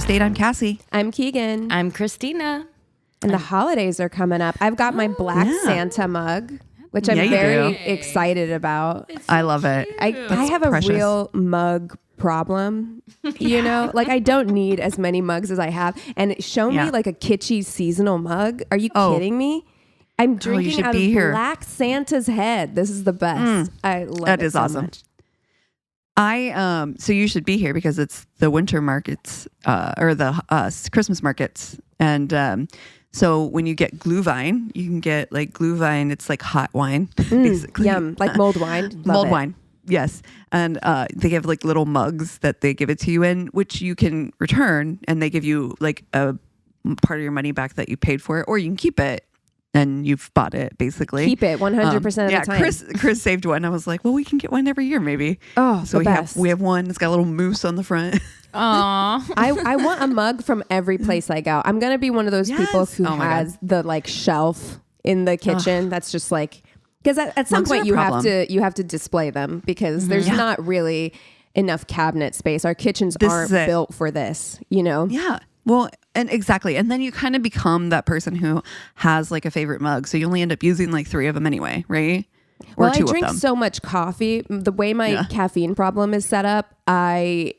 First Date, I'm Cassie. I'm Keegan. I'm Christina. And the holidays are coming up. I've got my Black Santa mug, which I'm very excited about. I love it. I have a real mug problem, you know? Like, I don't need as many mugs as I have. And show me like a kitschy seasonal mug. Are you kidding me? I'm drinking out of Black Santa's head. This is the best. I love that. It is so awesome. much. So you should be here because it's the winter markets, or the Christmas markets. And so when you get Glühwein, you can get like Glühwein. It's like hot wine, basically. Yum, like mulled wine. Love it. Wine. Yes. And they have like little mugs that they give it to you in, which you can return, and they give you like a part of your money back that you paid for it, or you can keep it. And you've bought it, basically. Keep it 100% of the time. Chris saved one. I was like, well, we can get one every year, maybe. Oh, so we have one. It's got a little moose on the front. Aww. I want a mug from every place I go. I'm gonna be one of those people who has the like shelf in the kitchen. That's just like, because at some point you have to display them because there's not really enough cabinet space. Our kitchens aren't built for this, you know? Yeah. Well, and exactly. And then you kind of become that person who has like a favorite mug. So you only end up using like 3 of them anyway, right? Or well, 2 I drink of them. so much coffee. The way my caffeine problem is set up, I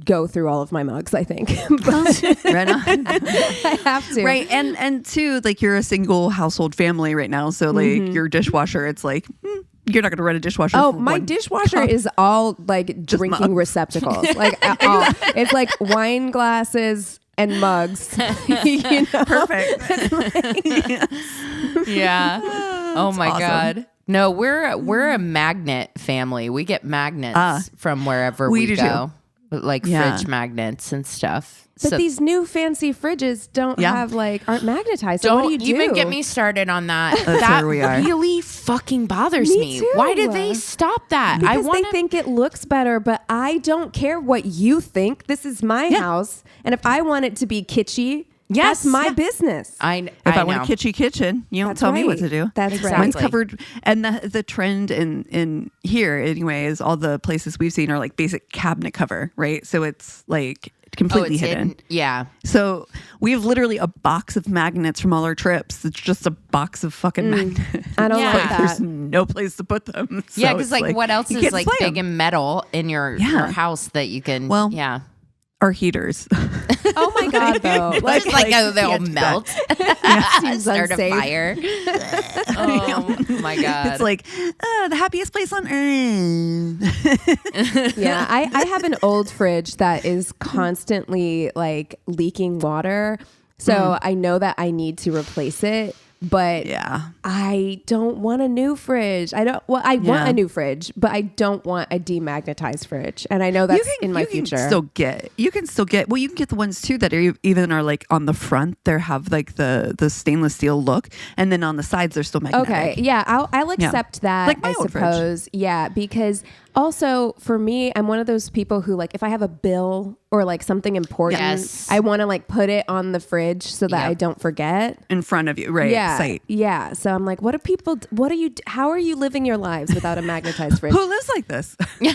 go through all of my mugs, I think. Right on. I have to. Right. And too, like you're a single household family right now. So like your dishwasher, it's like, you're not going to run a dishwasher. Oh, my dishwasher is all like drinking receptacles. Like all. It's like wine glasses and mugs. You know? Perfect. Yeah. Oh my God. No, we're a magnet family. We get magnets from wherever we go. Like fridge magnets and stuff. But these new fancy fridges aren't magnetized. So what do you do? Don't even get me started on that. That really fucking bothers me. Too. Why did they stop that? Because they think it looks better, but I don't care what you think. This is my house. And if I want it to be kitschy, that's my business. If I want a kitschy kitchen, you don't tell me what to do. That's right. Mine's covered. And the trend in here anyway is all the places we've seen are like basic cabinet cover, right? So it's like completely hidden. Yeah. So we have literally a box of magnets from all our trips. It's just a box of fucking magnets. I don't like that. There's no place to put them. So yeah, because like what else is like big and metal in your house that you can? Well, our heaters. Oh my God, though. They'll melt. Seems Start unsafe. a fire. Oh my God. It's like the happiest place on earth. Yeah, I have an old fridge that is constantly like leaking water. So I know that I need to replace it. But I don't want a new fridge. I want a new fridge, but I don't want a demagnetized fridge. And I know that's in my future. You can still get the ones too that are even are like on the front. They have like the stainless steel look, and then on the sides they're still magnetic. Okay, yeah, I'll accept that. Like my I old suppose. Fridge. Yeah, because also for me, I'm one of those people who like if I have a bill or like something important, I want to like put it on the fridge so that I don't forget in front of you, right? Yeah, Sight. yeah. So I'm like, how are you living your lives without a magnetized fridge? Who lives like this? Yeah,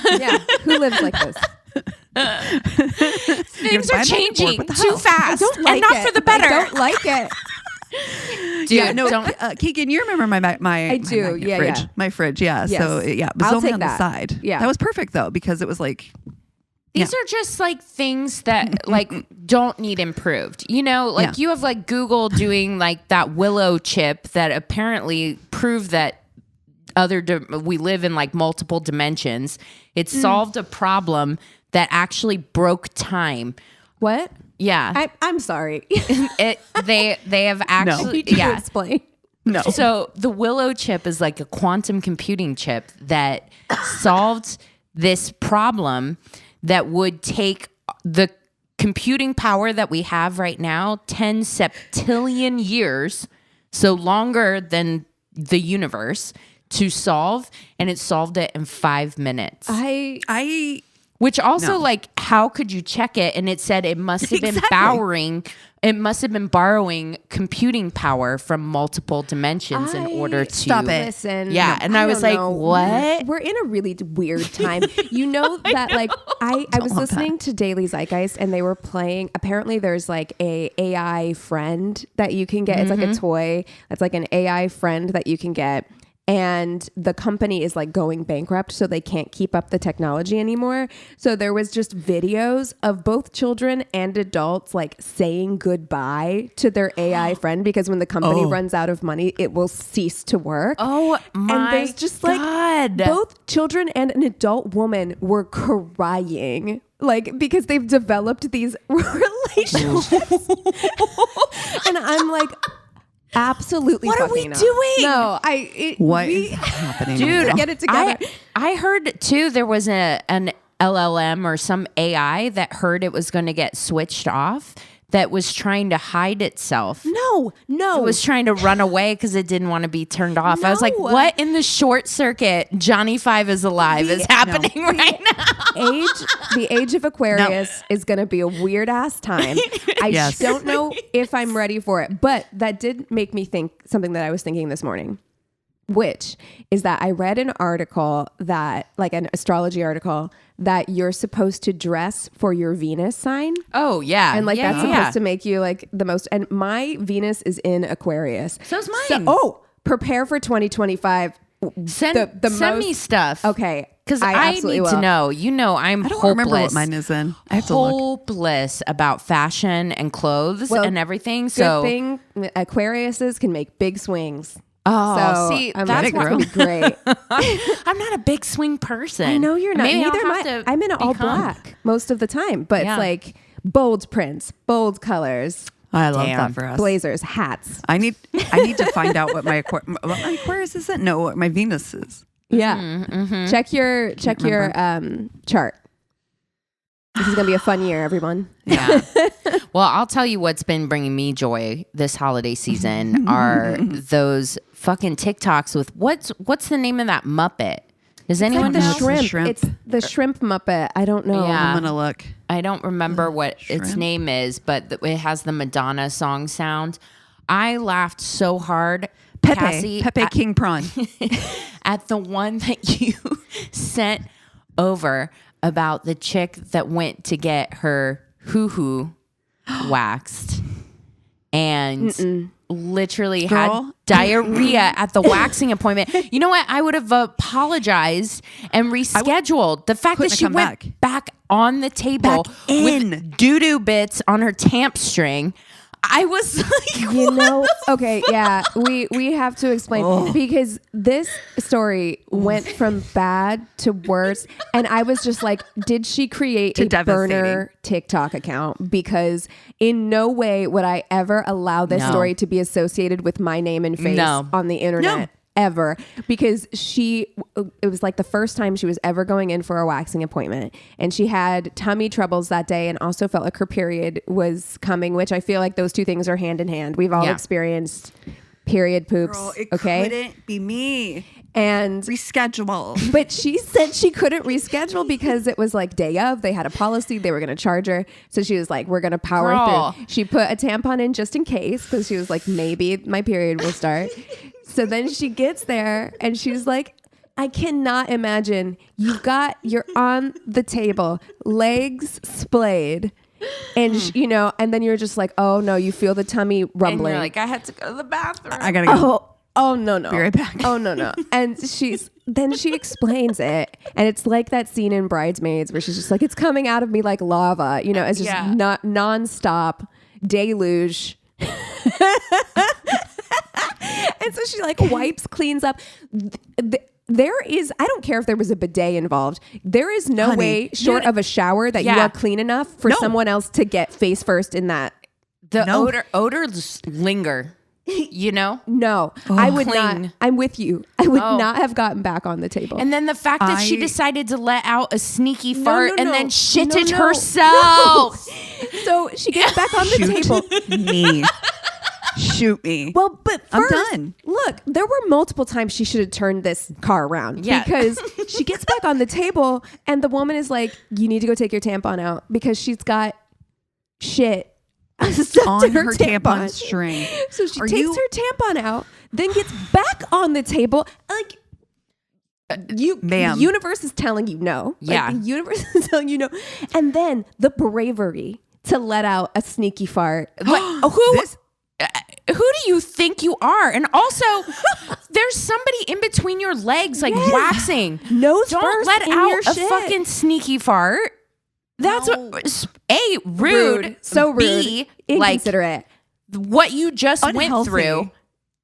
who lives like this? Things are changing too fast, and not for the better. I don't like it. Dude, Keegan, you remember my I do. fridge. My fridge, Yes. So it was only on the side. Yeah. That was perfect though, because it was like these are just like things that like don't need improved. You know, like you have like Google doing like that Willow chip that apparently proved that we live in like multiple dimensions. It solved a problem that actually broke time. What? Yeah. I'm sorry. They have actually explain. No. So the Willow chip is like a quantum computing chip that solved this problem that would take the computing power that we have right now 10 septillion years, so longer than the universe, to solve, and it solved it in 5 minutes. I Which also, like, how could you check it? And it said it must have been it must have been borrowing computing power from multiple dimensions in order to stop it. Listen, Yeah, and I was like, what? We're in a really weird time. You know that like I was listening to Daily Zeitgeist and they were playing. Apparently, there's like a AI friend that you can get. It's like a toy. It's like an AI friend that you can get. And the company is like going bankrupt, so they can't keep up the technology anymore. So there was just videos of both children and adults like saying goodbye to their AI friend because when the company runs out of money, it will cease to work. Oh my And there's just like both children and an adult woman were crying. Like, because they've developed these relationships. And I'm like, absolutely. What are we not. doing? No, What is happening? Dude, get it together. I heard too there was an LLM or some AI that heard it was going to get switched off that was trying to hide itself. No. It was trying to run away because it didn't want to be turned off. I was like, what in the short circuit Johnny 5 is alive is happening right now? The age of Aquarius is going to be a weird ass time. I don't know if I'm ready for it, but that did make me think something that I was thinking this morning, which is that I read an article that, like an astrology article, that you're supposed to dress for your Venus sign. Oh, yeah. And like that's supposed to make you like the most. And my Venus is in Aquarius. So's mine. So, prepare for 2025. Send me stuff. Okay. Because I need to know. You know, I'm I don't hopeless. remember what mine is in. I have to look. Hopeless about fashion and clothes and everything. Good So thing Aquariuses can make big swings. Oh, so see, that's why gonna be great. I'm not a big swing person. I know you're not. Maybe Neither I'll am have I. I'm in all become. black most of the time, but it's like bold prints, bold colors, I love that for us. blazers, hats. I need to find out what my Aquarius isn't. No, what my Venus is. Yeah. Check your chart. This is gonna be a fun year, everyone. Yeah. Well, I'll tell you what's been bringing me joy this holiday season are those fucking TikToks with what's the name of that Muppet? Does anyone Like know? the shrimp. It's the shrimp Muppet. I don't know. Yeah. I'm gonna look. I don't remember what its name is, but it has the Madonna song sound. I laughed so hard. Cassie, Pepe King Prawn. at the one that you sent over about the chick that went to get her hoo-hoo waxed and literally had diarrhea at the waxing appointment. You know what? I would have apologized and rescheduled. The fact that she went back on the table with doo-doo bits on her tamp string. I was like, you know, okay, yeah, we have to explain because this story went from bad to worse, and I was just like, did she create a burner TikTok account? Because in no way would I ever allow this story to be associated with my name and face on the internet. Ever, because it was like the first time she was ever going in for a waxing appointment, and she had tummy troubles that day and also felt like her period was coming, which I feel like those two things are hand in hand. We've all experienced period poops. Girl, it okay, couldn't be me. And reschedule. But she said she couldn't reschedule because it was like day of. They had a policy. They were going to charge her. So she was like, we're going to power through. She put a tampon in just in case because she was like, maybe my period will start. So then she gets there and she's like, I cannot imagine. You're on the table, legs splayed. And and then you're just like, oh no, you feel the tummy rumbling. And you're like, I had to go to the bathroom. I gotta go. Oh no. Be right back. Oh no. And she explains it, and it's like that scene in Bridesmaids where she's just like, it's coming out of me like lava. It's just not nonstop deluge. And so she like wipes, cleans up. There is, I don't care if there was a bidet involved. There is no way short of a shower that you are clean enough for someone else to get face first in that. The odors linger. No, I would not. I'm with you. I would not have gotten back on the table. And then the fact that she decided to let out a sneaky fart and then shitted herself. So she gets back on the table. Me. Shoot me. Well, but first, I'm done. Look, there were multiple times she should have turned this car around. Yeah. Because she gets back on the table and the woman is like, you need to go take your tampon out because she's got shit on her tampon string. So she takes her tampon out, then gets back on the table. Like, ma'am. The universe is telling you no. Yeah. Like, the universe is telling you no. And then the bravery to let out a sneaky fart. Who do you think you are? And also, there's somebody in between your legs, like waxing. Nose Don't first let in out your a shit. fucking sneaky fart. That's A, rude. So rude. B, like, inconsiderate. what you just went Unhealthy. through.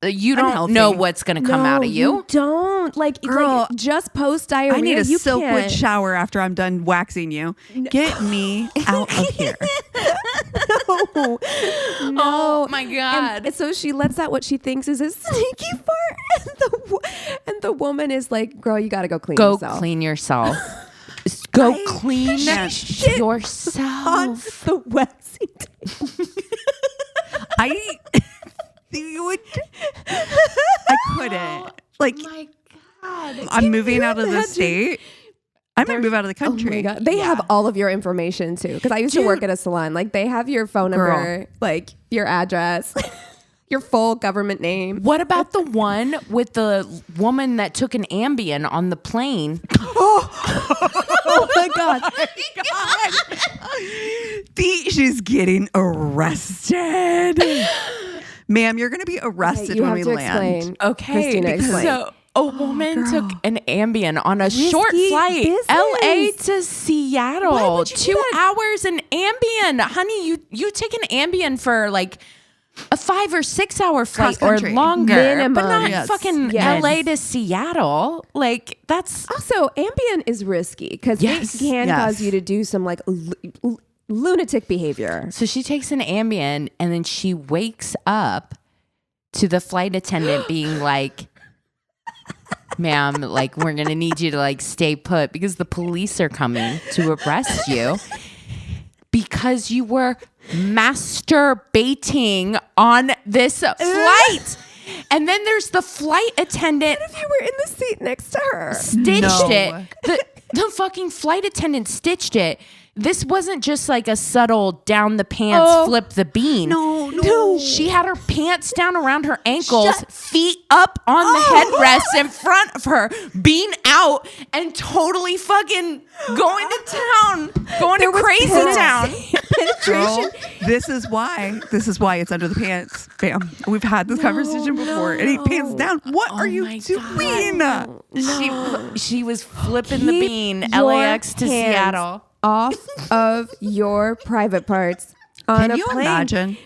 You don't Unhealthy. know what's going to come out of you. Don't. Like, Girl, just post diarrhea. I need a you Silkwood can't. shower after I'm done waxing you. Get me out of here. No. Oh my God. And so she lets out what she thinks is a sneaky fart. And the woman is like, girl, you got to go clean Go yourself. clean yourself. Go clean shit yourself. On the waxing table. I couldn't. Like, My God. I'm moving out of the state. I'm going to move out of the country. Oh my God. They have all of your information too. Because I used to work at a salon. Like, they have your phone number, like your address, your full government name. What about the one with the woman that took an Ambien on the plane? Oh my God. She's getting arrested. Ma'am, you're going to be arrested You when have we to land. explain. Okay. Christina, explain. So a woman took an Ambien on a short flight, business. LA to Seattle. Why would you do 2 that? hours an Ambien. Honey, you take an Ambien for like a 5 or 6 hour flight or Cross-country. longer. Minimum. But not Yes. fucking Yes. LA to Seattle. Like, that's Also, Ambien is risky because Yes. it can Yes. cause you to do some like lunatic behavior. so she takes an Ambien and then she wakes up to the flight attendant being like, ma'am, like, we're gonna need you to like stay put because the police are coming to arrest you because you were masturbating on this flight. And then there's the flight attendant If you were in the seat next to her. stitched No. it. The fucking flight attendant stitched it. This wasn't just like a subtle down the pants, flip the bean. No. She had her pants down around her ankles, feet up on the headrest in front of her, being out and totally fucking going to town, going to crazy town. Girl, this is why it's under the pants. Bam. We've had this conversation before. It ain't pants down. What are you my doing? She was flipping the Keep bean, your LAX to hands Seattle. off of your private parts on Can a you plane. imagine?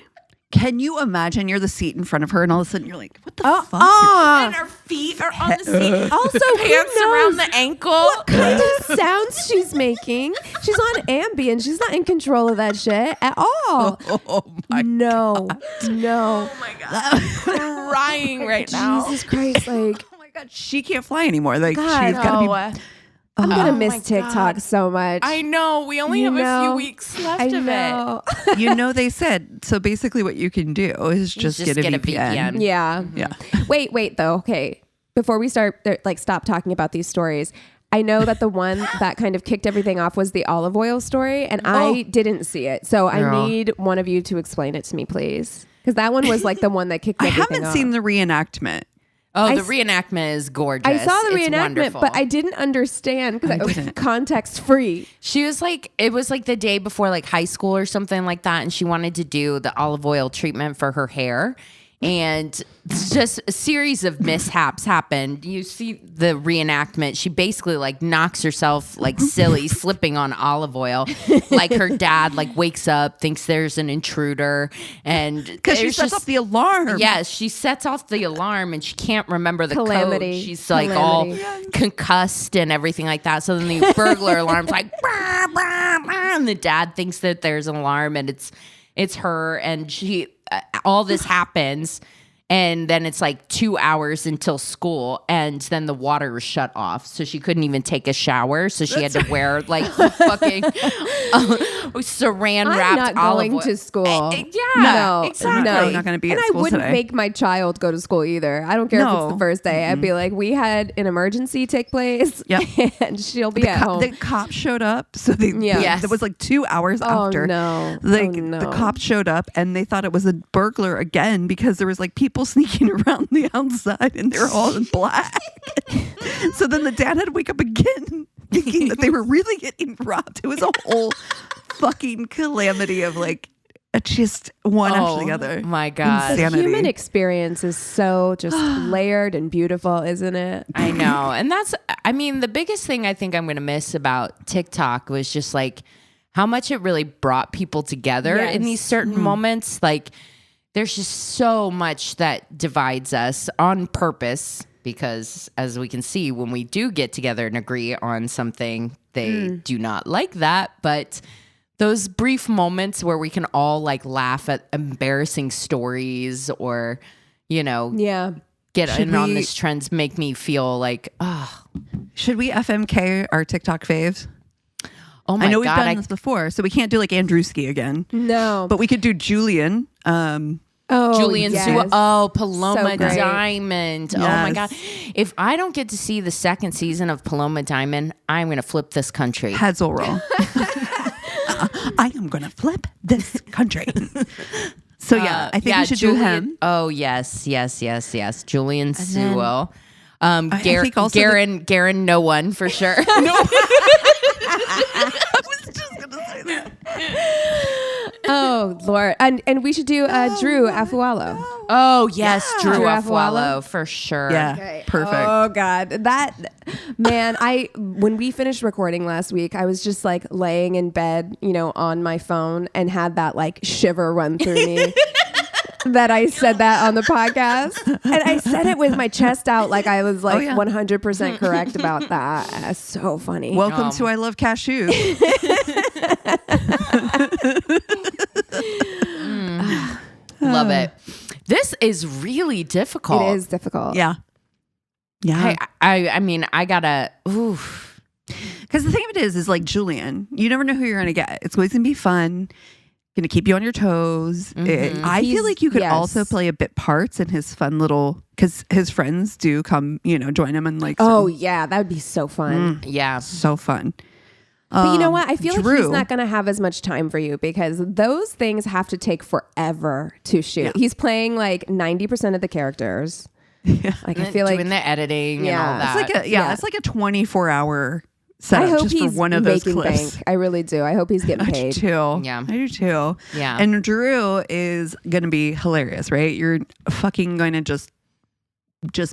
Can you imagine you're the seat in front of her and all of a sudden you're like, what the fuck? And her feet are on the seat. Also, Pants who knows around the ankle. what kind of sounds she's making? She's on Ambien. She's not in control of that shit at all. Oh my No. Oh my God. I'm crying right now. Jesus Christ. Like, Oh my God, she can't fly anymore. Like God, she's got to be. I'm going to miss my TikTok God. so much. I know. We only You have a know, few weeks left I of know. You know, they said so. Basically, what you can do is just get a VPN. Yeah. Yeah. Wait, though. Okay. Before we start, stop talking about these stories. I know that the one that kind of kicked everything off was the olive oil story, and I didn't see it. So Girl. I need one of you to explain it to me, please. Because that one was like the one that kicked I everything haven't off. seen the reenactment. Oh, the reenactment is gorgeous. I saw the It's reenactment, wonderful. but I didn't understand because it was didn't. context free. She was like, it was like the day before like high school or something like that. And she wanted to do the olive oil treatment for her hair. And just a series of mishaps happened. You see the reenactment. She basically like knocks herself like silly, slipping on olive oil. Like her dad like wakes up, thinks there's an intruder. And Because she there's sets just- off the alarm. Yes, she sets off the alarm and she can't remember the Calamity. code. She's like Calamity. all concussed and everything like that. So then the burglar alarm's like, bah, bah, bah, and the dad thinks that there's an alarm and it's her, and she all this happens. And then it's like 2 hours until school, and then the water was shut off, so she couldn't even take a shower. So she had to wear like fucking saran wrapped. I'm not olive going oil. to school. Yeah, exactly. I'm not going to be at and school I wouldn't today. make my child go to school either. I don't care if it's the first day. I'd be like, we had an emergency take place, and she'll be at home. The cops showed up, so it was like 2 hours after. The cops showed up, and they thought it was a burglar again because there was like people sneaking around the outside, and they were all in black. So then the dad had to wake up again, thinking that they were really getting robbed. It was a whole fucking calamity of like just one after the other. My God. The human experience is so just layered and beautiful, isn't it? I know. And the biggest thing I think I'm going to miss about TikTok was just like how much it really brought people together in these certain moments. Like there's just so much that divides us on purpose, because as we can see, when we do get together and agree on something, they do not like that. But those brief moments where we can all like laugh at embarrassing stories or, get in on this trends make me feel like, Should we FMK our TikTok faves? Oh my God. I know we've done this before, so we can't do like Andrewski again. No. But we could do Julian. Julian yes. Paloma So great. Diamond. Yes. Oh my God. If I don't get to see the second season of Paloma Diamond, I'm going to flip this country. Heads will roll. I am going to flip this country. So I think we should do him. Oh yes. Julian Sewell. I think also Garen, no one for sure. I was just going to say that. Oh Lord, and we should do Drew Afualo. Oh yes, Drew Drew Afualo for sure. Yeah, Okay. perfect. Oh God, that man! When we finished recording last week, I was just like laying in bed, on my phone, and had that like shiver run through me. That I said that on the podcast, and I said it with my chest out, like I was like 100% correct about that. That's so funny. Welcome to I Love Cashews. Love it. This is really difficult. It is difficult. Yeah. I mean, I gotta. Oof. Because the thing of it is like Julian, you never know who you're going to get. It's always going to be fun. Going to keep you on your toes. I feel like you could also play a bit parts in his fun little, because his friends do come, join him and like. Oh yeah, that would be so fun. Yeah, so fun. But you know what? I feel like Drew, he's not going to have as much time for you because those things have to take forever to shoot. Yeah. He's playing like 90% of the characters. Yeah. Like I feel like doing the editing and all that. It's like a 24-hour setup. I hope just he's for one of those making clips. bank. I really do. I hope he's getting paid. I do too. Yeah. I do too. Yeah. And Drew is going to be hilarious, right? You're fucking going to just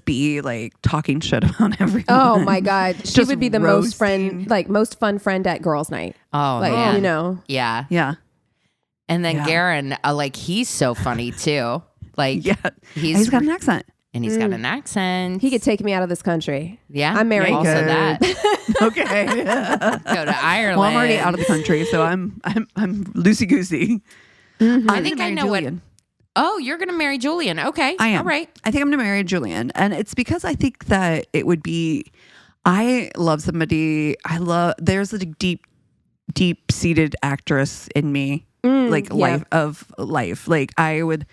be like talking shit about everyone. Oh my God. She Just would be the roasting. most fun friend at girls' night. Oh, like, man. Yeah. Yeah. And then Garen, he's so funny too. Like, Yeah. He's got an accent. And he's got an accent. He could take me out of this country. Yeah. I'm married. Also that. Okay. Go to Ireland. Well, I'm already out of the country, so I'm loosey goosey. Mm-hmm. I think I know Julian. Oh, you're going to marry Julian. Okay. I am. All right. I think I'm going to marry Julian. And it's because I think that it would be, I love somebody, there's a deep seated actress in me, life. Like I would,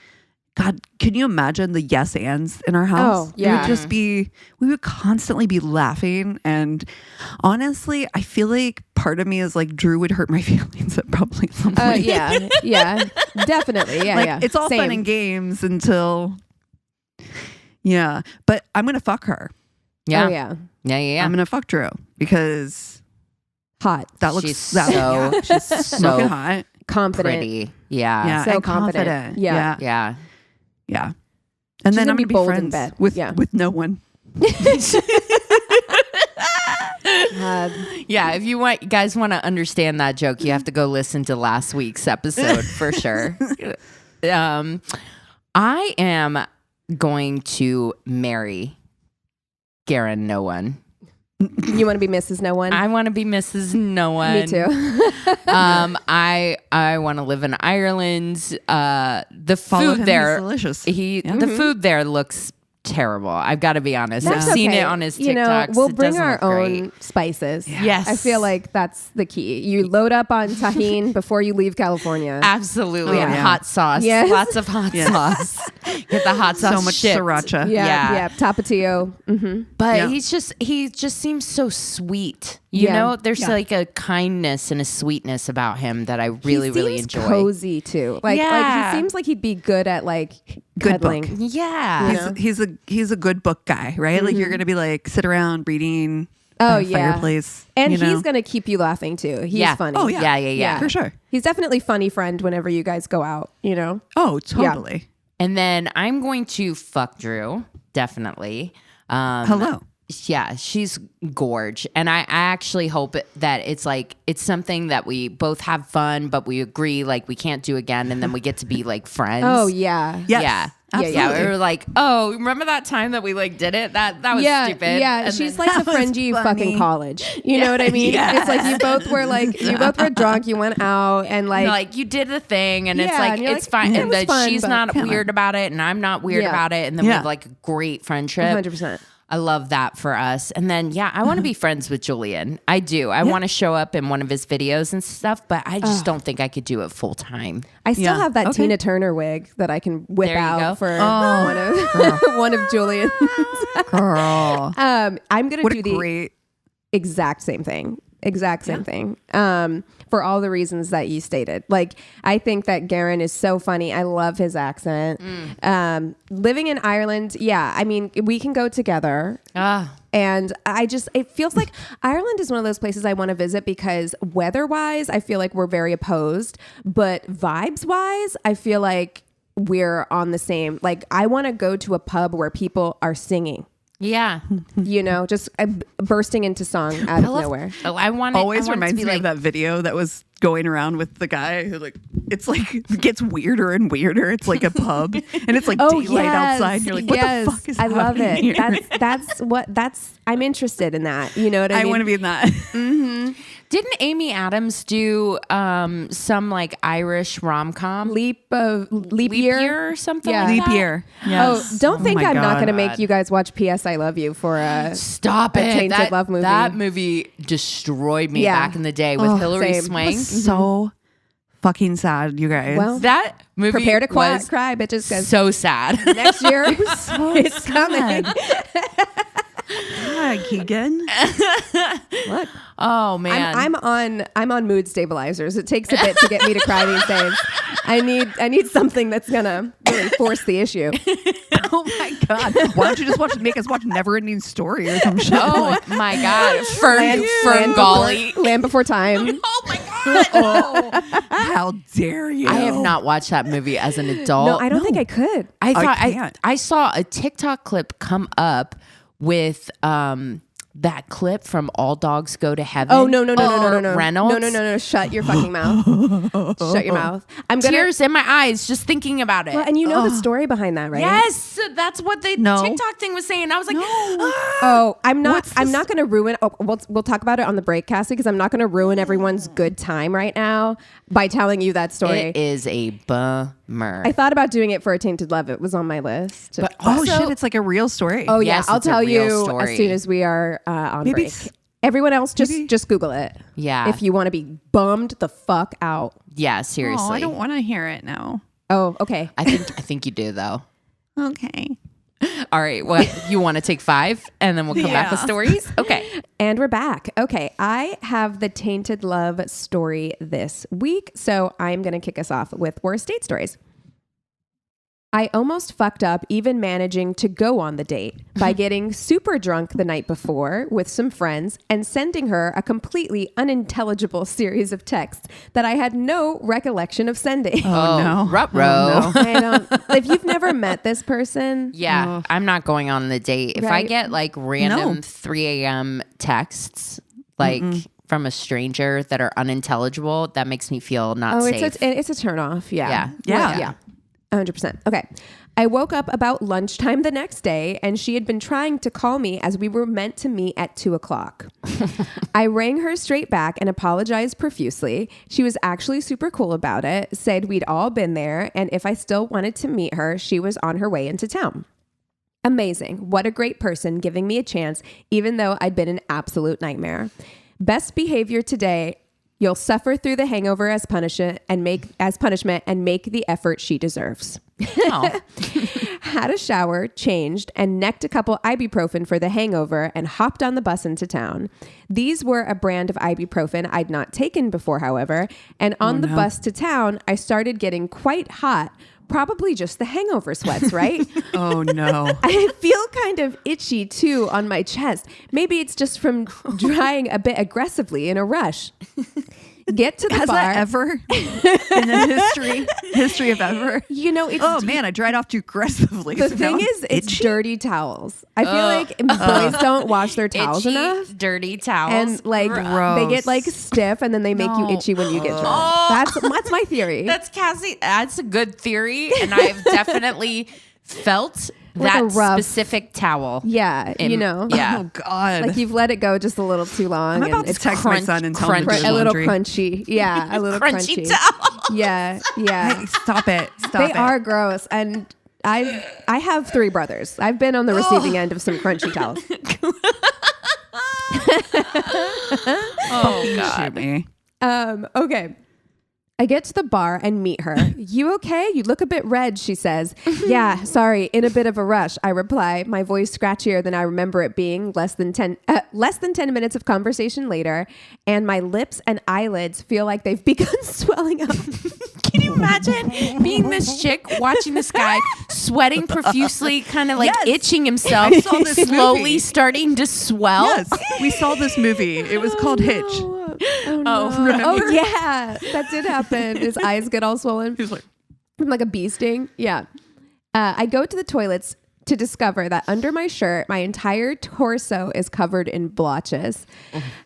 God, can you imagine the yes ands in our house? Oh, yeah. It would just be, we would constantly be laughing. And honestly, I feel like part of me is like, Drew would hurt my feelings at probably some point. Yeah, definitely. Yeah, It's all Same. fun and games until, but I'm going to fuck her. Yeah. Oh, yeah. Yeah. I'm going to fuck Drew because Hot. that looks She's she's smoking hot. Confident. Pretty. Yeah. Yeah. So and confident. Yeah. Yeah. Yeah. And then gonna I'm be going to be bold in friends bed. with no one. Yeah, if you guys want to understand that joke, you have to go listen to last week's episode for sure. I am going to marry Garen No One. You want to be Mrs. No One? I want to be Mrs. No One. Me too. I want to live in Ireland. The Follow food him, there, he's delicious. The food there looks terrible. I've got to be honest. That's I've seen okay. it on his TikToks. You know, we'll It bring doesn't our look own great. spices. Yes. I feel like that's the key. You load up on tahini before you leave California. Absolutely. Oh, And yeah. hot sauce. Yes. Lots of hot sauce. Get the hot sauce. So much shipped. sriracha. Yeah. Tapatio. But Yeah. he just seems so sweet. You Yeah. know, there's Yeah. like a kindness and a sweetness about him that I really He seems enjoy. cozy too. Like Yeah. he seems like he'd be good at like Good book. cuddling. Yeah. He's a good book guy, right? Like you're gonna be like sit around reading by a fireplace. And you know? he's gonna keep you laughing too. He's Yeah. funny. Oh, yeah. Yeah. for sure. He's definitely funny friend whenever you guys go out, you know? Oh, totally. And then I'm going to fuck Drew, definitely. Hello. Yeah, she's gorge. And I actually hope that it's like, it's something that we both have fun, but we agree like we can't do again. And then we get to be like friends. Oh yeah. Yes, Yeah. absolutely. Yeah. We were like, oh, remember that time that we like did it? That was stupid. Yeah, And she's then- like the That friend was you funny. fucking college. You know what I mean? Yes. It's like you both were like you both were drunk, you went out and like you did the thing and it's Yeah, like and you're it's like, fine it and was that fun, she's but not come on. weird about it and I'm not weird Yeah. about it and then we Yeah. have like a great friendship. 100%. I love that for us. And then I want to be friends with Julian. I do. I want to show up in one of his videos and stuff, but I just don't think I could do it full time. I still Yeah. have that Okay. Tina Turner wig that I can whip There you out go. for one of one of Julian's. Girl. I'm gonna What do a the great exact same thing. For all the reasons that you stated. Like, I think that Garen is so funny. I love his accent. Living in Ireland, I mean, we can go together. And it feels like Ireland is one of those places I want to visit because weather-wise, I feel like we're very opposed. But vibes-wise, I feel like we're on the same. Like, I want to go to a pub where people are singing. Yeah. You know, just bursting into song out of nowhere. Oh, I want always I want it to reminds be me like of that video that was going around with the guy who like it's like gets weirder and weirder. It's like a pub and it's like daylight outside. And you're like, what the fuck is I love happening it. here? I'm interested in that. You know what I mean? I want to be in that. Didn't Amy Adams do some like Irish rom-com? Leap year or something Yeah. like Leap that? year. Oh, Yes. don't think my I'm not God. going to make you guys watch P.S. I Love You for a Stop a it. Tainted Love movie. That movie destroyed me Yeah. back in the day with Hilary same. Swank. So fucking sad, you guys. Well, That movie prepare to was cry, bitches. 'Cause so sad. next year so it's coming. God, Keegan. Look, Oh man. I'm on mood stabilizers. It takes a bit to get me to cry these days. I need something that's gonna really force the issue. Oh my God. Why don't you just make us watch Never Ending Story or some shit? Oh my God. Fern Golly. Land Before Time. Oh my God. Oh, how dare you? I have not watched that movie as an adult. No, I don't think I could. I thought can't. I saw a TikTok clip come up with that clip from All Dogs Go to Heaven. Oh no Reynolds. No! Shut your fucking mouth. Shut your mouth. I'm gonna. Tears in my eyes just thinking about it. Well, and you know the story behind that, right? Yes, that's what the No. TikTok thing was saying. I was like, Oh, I'm not going to ruin. Oh, we'll talk about it on the break, Cassie, because I'm not going to ruin everyone's good time right now by telling you that story. it is a bummer. I thought about doing it for a Tainted Love. It was on my list. But Oh also- shit, it's like a real story. Oh yeah, Yes, I'll it's a tell real you story. as soon as we are on Maybe break. it's- Everyone else, just Google it. Yeah. If you want to be bummed the fuck out. Yeah, seriously. I don't want to hear it now. Oh, okay. I think you do though. Okay. All right. Well, you want to take 5 and then we'll come back with Yeah. stories? Okay. And we're back. Okay, I have the Tainted Love story this week, so I'm going to kick us off with worst date stories. I almost fucked up even managing to go on the date by getting super drunk the night before with some friends and sending her a completely unintelligible series of texts that I had no recollection of sending. Oh, no. Ruh-roh. I don't, if you've never met this person, Yeah, I'm not going on the date. If I Right. get like random No. 3 a.m. texts, like from a stranger that are unintelligible, that makes me feel not safe. it's a turn off. Yeah. Yeah. Yeah. Yeah. 100%. Okay. I woke up about lunchtime the next day, and she had been trying to call me as we were meant to meet at 2:00. I rang her straight back and apologized profusely. She was actually super cool about it, said we'd all been there, and if I still wanted to meet her, she was on her way into town. Amazing. What a great person giving me a chance, even though I'd been an absolute nightmare. Best behavior today. You'll suffer through the hangover as punishment and make the effort she deserves. Oh. Had a shower, changed, and necked a couple ibuprofen for the hangover and hopped on the bus into town. These were a brand of ibuprofen I'd not taken before, however, and on the bus to town, I started getting quite hot. Probably just the hangover sweats, right? Oh, no. I feel kind of itchy too on my chest. Maybe it's just from drying a bit aggressively in a rush. Get to the Has bar. that ever in the history of ever? You know, it's man, I dried off too aggressively. the so thing now is, it's itchy. dirty towels. I feel like boys don't wash their towels Itchy, enough. dirty towels. And like they get like stiff and then they make you itchy when you get drunk. That's my theory. That's Cassie. That's a good theory, and I have definitely felt Like that a rough- specific towel. Yeah, you know. Yeah. Oh, God. Like you've let it go just a little too long. I'm about and to it's text my son and tell him to do crunch- his a little laundry. crunchy. Yeah, a little Crunchy crunchy. towel. Yeah, yeah. Hey, stop it. Stop They it. are gross. And I have 3 brothers. I've been on the receiving end of some crunchy towels. Oh God. Shoot me. Okay. I get to the bar and meet her. You okay? You look a bit red, she says. Yeah, sorry, in a bit of a rush, I reply, my voice scratchier than I remember it being, less than 10 minutes of conversation later, and my lips and eyelids feel like they've begun swelling up. Can you imagine being this chick watching this guy sweating profusely, kind of like Yes. itching himself, I saw this slowly movie. starting to swell? Yes, we saw this movie. It was called Hitch. Oh, no. Oh, yeah, that did happen. His eyes get all swollen. He's like, From like a bee sting. Yeah. I go to the toilets to discover that under my shirt, my entire torso is covered in blotches.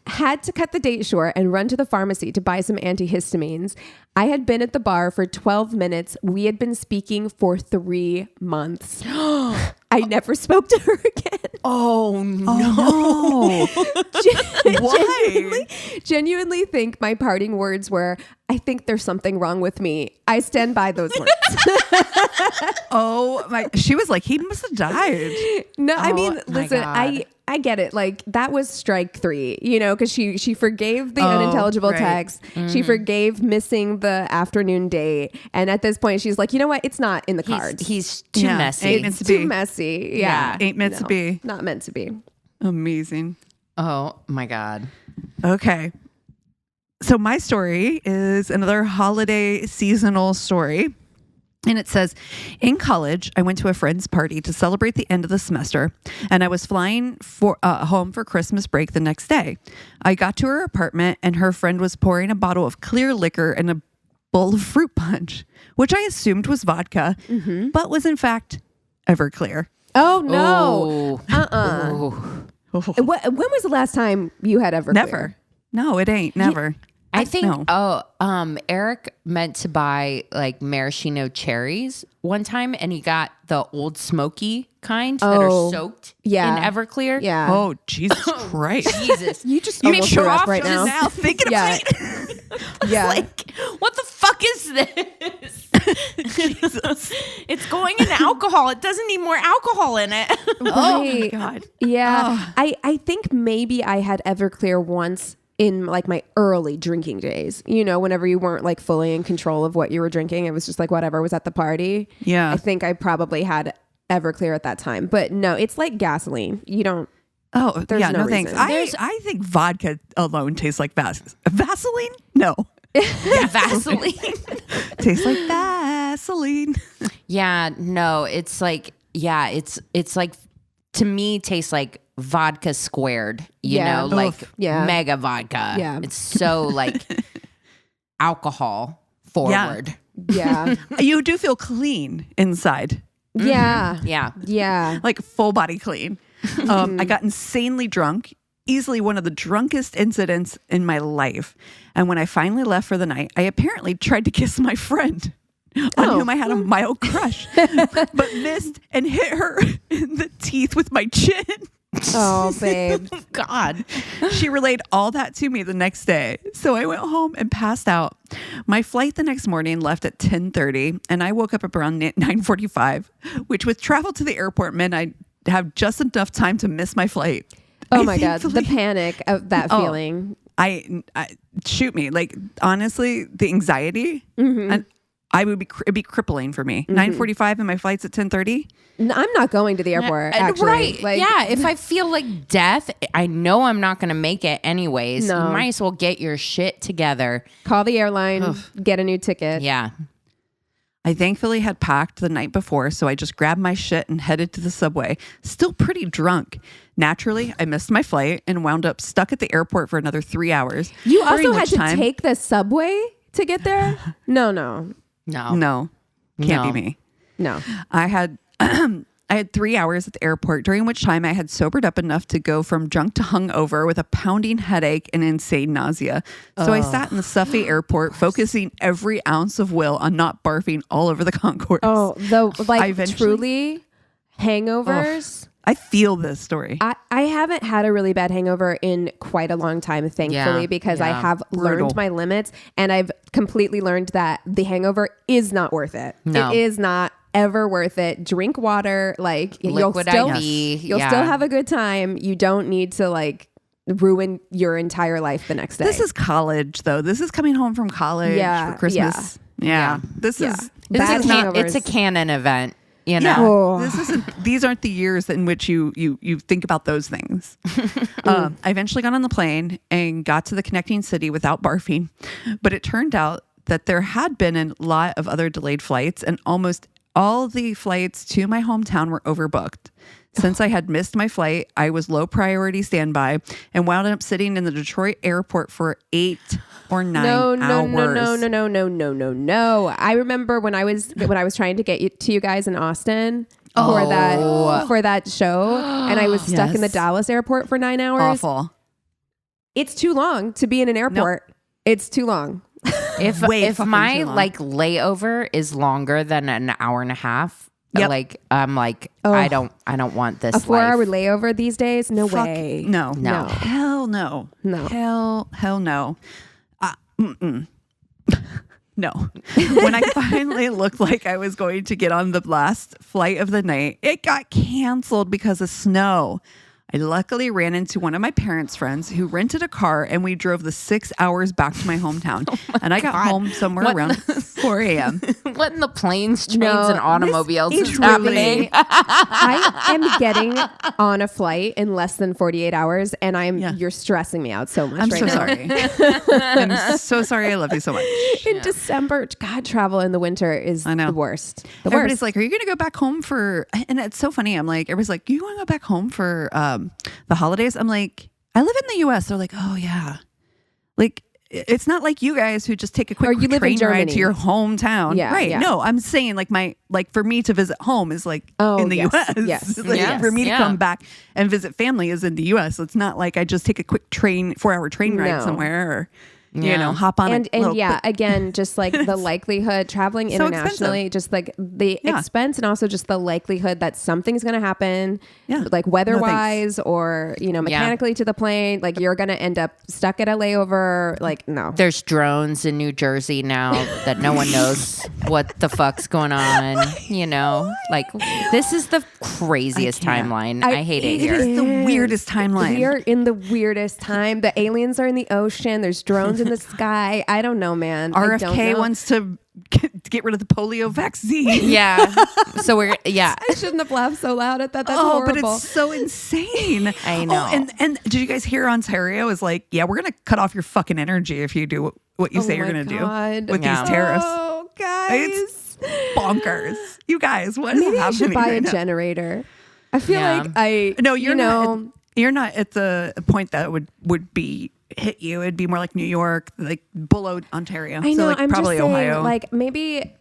Had to cut the date short and run to the pharmacy to buy some antihistamines. I had been at the bar for 12 minutes. We had been speaking for 3 months. I never spoke to her again. Oh no! why? Genuinely think my parting words were, I think there's something wrong with me. I stand by those words. Oh my! She was like, he must have died. No, I Oh, mean, my listen, God. I get it. Like that was strike 3, you know, because she forgave the unintelligible right. text. She forgave missing the afternoon date. And at this point, she's like, you know what? It's not in the cards. He's too Yeah, messy. ain't meant to too be. messy. Yeah. Ain't meant to be. Not meant to be. Amazing. Oh my God. Okay. So my story is another holiday seasonal story. And it says, in college, I went to a friend's party to celebrate the end of the semester, and I was flying home for Christmas break the next day. I got to her apartment, and her friend was pouring a bottle of clear liquor and a bowl of fruit punch, which I assumed was vodka, but was in fact Everclear. Oh, no. Oh. When was the last time you had Everclear? Never. No, it ain't. Never. I think no. Eric meant to buy like maraschino cherries one time, and he got the old smoky kind that are soaked in Everclear. Yeah. Oh, Jesus Christ. Jesus. You just You almost show threw up off right just now. thinking Yeah. about it. Yeah. Like, what the fuck is this? Jesus. It's going in alcohol. It doesn't need more alcohol in it. Oh my Right. God. Yeah. I think maybe I had Everclear once in like my early drinking days, you know, whenever you weren't like fully in control of what you were drinking. It was just like whatever was at the party. Yeah. I think I probably had Everclear at that time, but no, it's like gasoline. You don't. Oh, There's yeah, no no thanks. reason. I think vodka alone tastes like Vaseline? No. Vaseline. Tastes like Vaseline. Yeah, no, it's like, it's like, to me, tastes like vodka squared, you Yeah. know, like Yeah. mega vodka. Yeah. It's so like alcohol forward. Yeah. You do feel clean inside, Yeah. Yeah. Yeah. like full body clean. I got insanely drunk, easily one of the drunkest incidents in my life. And when I finally left for the night, I apparently tried to kiss my friend. on whom I had a mild crush, but missed and hit her in the teeth with my chin. Oh, babe. God. She relayed all that to me the next day. So I went home and passed out. My flight the next morning left at 10:30, and I woke up around 9:45, which with travel to the airport meant I'd have just enough time to miss my flight. Oh my God. The panic of that feeling. I shoot me. Like, honestly, the anxiety, and it'd be crippling for me. 9:45 and my flight's at 10:30. I'm not going to the airport, actually. Right. Like, yeah. If I feel like death, I know I'm not going to make it anyways. No. You might as well get your shit together. Call the airline, get a new ticket. Yeah. I thankfully had packed the night before, so I just grabbed my shit and headed to the subway, still pretty drunk. Naturally, I missed my flight and wound up stuck at the airport for another 3 hours. You also had to take the subway to get there? No. Can't be me. No. I had 3 hours at the airport, during which time I had sobered up enough to go from drunk to hungover with a pounding headache and insane nausea. So I sat in the stuffy airport, focusing every ounce of will on not barfing all over the concourse. Oh, truly hangovers. I feel this story. I haven't had a really bad hangover in quite a long time, thankfully, because I have learned my limits, and I've completely learned that the hangover is not worth it. No. It is not ever worth it. Drink water, like Liquid you'll IV, still have a good time. You don't need to like ruin your entire life the next day. This is college, though. This is coming home from college for Christmas. Yeah. This is It's a canon event. You know, yeah, this isn't. These aren't the years in which you think about those things. I eventually got on the plane and got to the connecting city without barfing, but it turned out that there had been a lot of other delayed flights, and almost all the flights to my hometown were overbooked. Since I had missed my flight, I was low priority standby and wound up sitting in the Detroit airport for 8 or 9 hours. No. I remember when I was trying to get to you guys in Austin for that show, and I was stuck in the Dallas airport for 9 hours. Awful. It's too long to be in an airport. Nope. It's too long. If my like layover is longer than an hour and a half, like I'm like, I don't want this. A 4-hour layover these days? No way. No. Hell no. Hell no. No. When I finally looked like I was going to get on the last flight of the night, it got canceled because of snow. I luckily ran into one of my parents' friends who rented a car, and we drove the 6 hours back to my hometown. I got home somewhere around 4 a.m. What in the planes, trains, and automobiles is happening? I am getting on a flight in less than 48 hours, and you're stressing me out so much. I'm right so now. sorry. I'm so sorry. I love you so much. In December, God, travel in the winter is the worst. Everybody's like, "Are you going to go back home for?" And it's so funny. I'm like, everybody's like, "You want to go back home for the holidays?" I'm like, I live in the U.S. They're like, "Oh yeah," like it's not like you guys who just take a quick train ride to your hometown. Yeah, right. Yeah. No, I'm saying like for me to visit home is like in the U.S. Yes. Like, for me to come back and visit family is in the U.S. So it's not like I just take a quick 4-hour train ride somewhere or hop on again, just like the likelihood traveling internationally, just like the expense, and also just the likelihood that something's going to happen, like weather wise or mechanically to the plane, like you're going to end up stuck at a layover. Like, no, there's drones in New Jersey now that no one knows what the fuck's going on. Like this is the craziest timeline. I hate it here. It is the weirdest timeline. We are in the weirdest time. The aliens are in the ocean. There's drones in the sky. I don't know, man. RFK wants to get rid of the polio vaccine. Yeah. So I shouldn't have laughed so loud at that. That's horrible. But it's so insane. I know. And did you guys hear Ontario is like, we're going to cut off your fucking energy if you do what you say you're going to do with these tariffs. Oh, guys. It's bonkers. You guys, what Maybe is happening I should buy right a now? generator. I feel like you're not at the point that would be hit you. It'd be more like New York, like below Ontario. I know. So like I'm probably just saying, Ohio. like maybe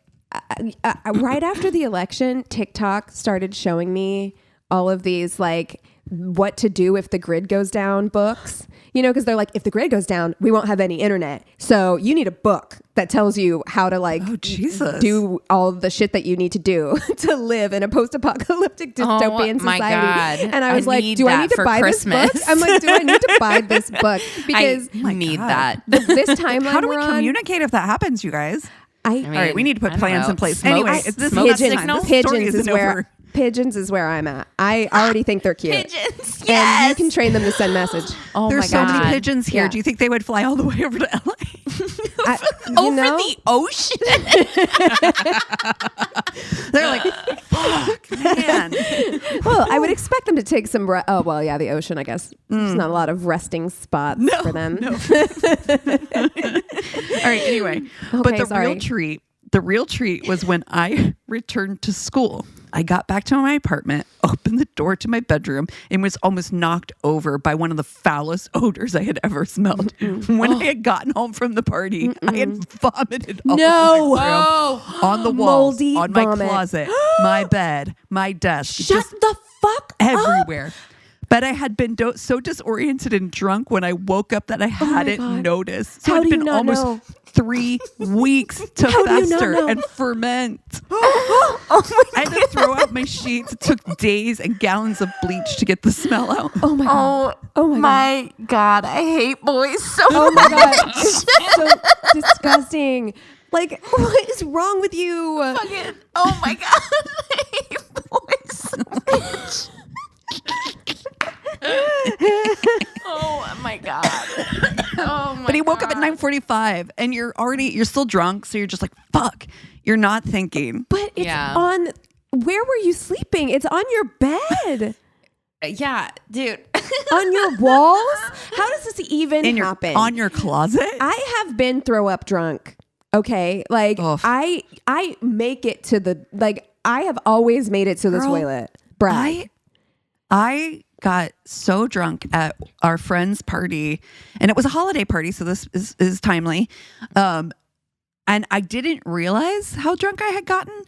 right after the election, TikTok started showing me all of these like what to do if the grid goes down books. because they're like, if the grid goes down, we won't have any internet. So you need a book that tells you how to do all of the shit that you need to do to live in a post-apocalyptic dystopian society. God. And I was like, do I need to buy Christmas? this book? I'm like, do I need to buy this book? Because I need that. this timeline How do we we're on, communicate if that happens, you guys? I All right, we need to put plans in place. Smoke- Anyway, it's this smoke pigeons. signal? This story Pigeons isn't is where over. pigeons is where I'm at. I already think they're cute. Pigeons. And Yes. you can train them to send message. Oh There's my so God. many pigeons here. Yeah. Do you think they would fly all the way over to LA? Over the ocean. They're like, fuck, man. Well, I would expect them to take some. The ocean. I guess there's not a lot of resting spots for them. No. All right. Anyway, but the real treat was when I returned to school. I got back to my apartment, opened the door to my bedroom, and was almost knocked over by one of the foulest odors I had ever smelled. When I had gotten home from the party, I had vomited all over my room, on the walls, Moldy on my vomit. closet, my bed, my desk. Shut the fuck everywhere. But I had been so disoriented and drunk when I woke up that I hadn't noticed. So How it'd do you been not almost know? 3 weeks to How do you not fester know? and ferment. I had to throw out my sheets. It took days and gallons of bleach to get the smell out. Oh my god. Oh my God. I hate boys so Oh my god. It's so disgusting. Like, what is wrong with you? fucking. Oh my God. I hate boys so much. Oh my God. Oh my But he woke up God. at 9:45 and you're still drunk. So you're just like, fuck. You're not thinking. But it's on. Where were you sleeping? It's on your bed. Yeah, dude. On your walls? How does this even happen? On your closet? I have been throw up drunk. Okay. Like Oof. I make it to the, I have always made it to the toilet. Brad. I got so drunk at our friend's party, and it was a holiday party, so this is timely. And I didn't realize how drunk I had gotten.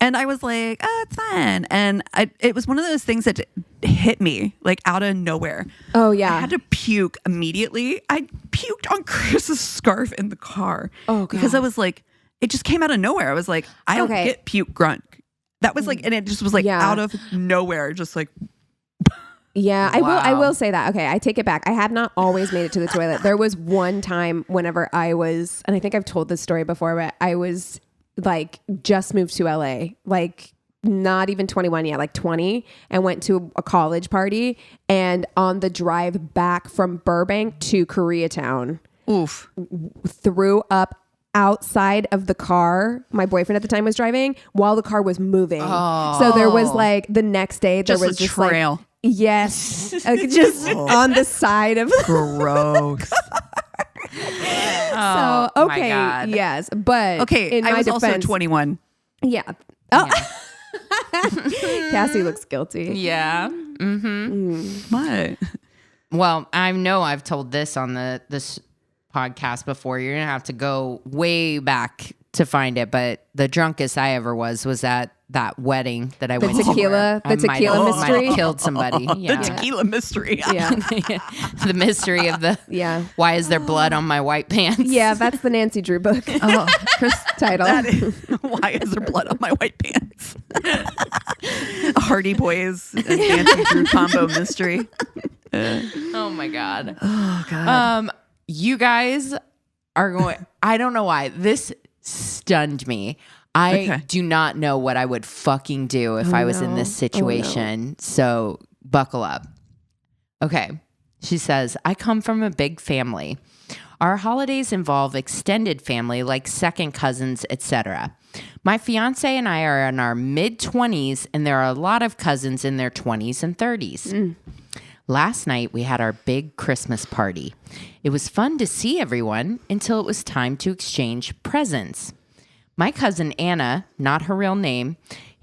And I was like, oh, it's fine. And it was one of those things that hit me like out of nowhere. Oh, yeah. I had to puke immediately. I puked on Chris's scarf in the car. Oh, God. Because I was like, it just came out of nowhere. I was like, I don't get puke grunt. That was like, and it just was like out of nowhere, just like. Yeah, Wow. I will say that. Okay, I take it back. I have not always made it to the toilet. There was one time whenever I was, and I think I've told this story before, but I was like just moved to LA, like not even 21 yet, like 20, and went to a college party. And on the drive back from Burbank to Koreatown, threw up outside of the car my boyfriend at the time was driving while the car was moving. So there was like the next day there was a just trail. Like, yes, just on the side of Gross. so okay, my God. yes, but Okay, in I my was also defense, 21. yeah. Cassie looks guilty. Yeah. What? Well, I know I've told this on this podcast before. You're gonna have to go way back to find it, but the drunkest I ever was at that wedding that I went to. Tequila Might mystery. have killed somebody. Yeah. The tequila mystery. Yeah, The mystery of the why is there blood on my white pants? yeah, that's the Nancy Drew book. Oh, Chris, Title. why is there blood on my white pants? Hardy Boys and Nancy Drew combo mystery. Oh my God. Oh God. You guys are going. I don't know why this stunned me. I do not know what I would fucking do if I was in this situation. So buckle up. Okay. She says, I come from a big family. Our holidays involve extended family like second cousins, etc. My fiance and I are in our mid-20s, and there are a lot of cousins in their 20s and 30s. Last night, we had our big Christmas party. It was fun to see everyone until it was time to exchange presents. My cousin Anna, not her real name,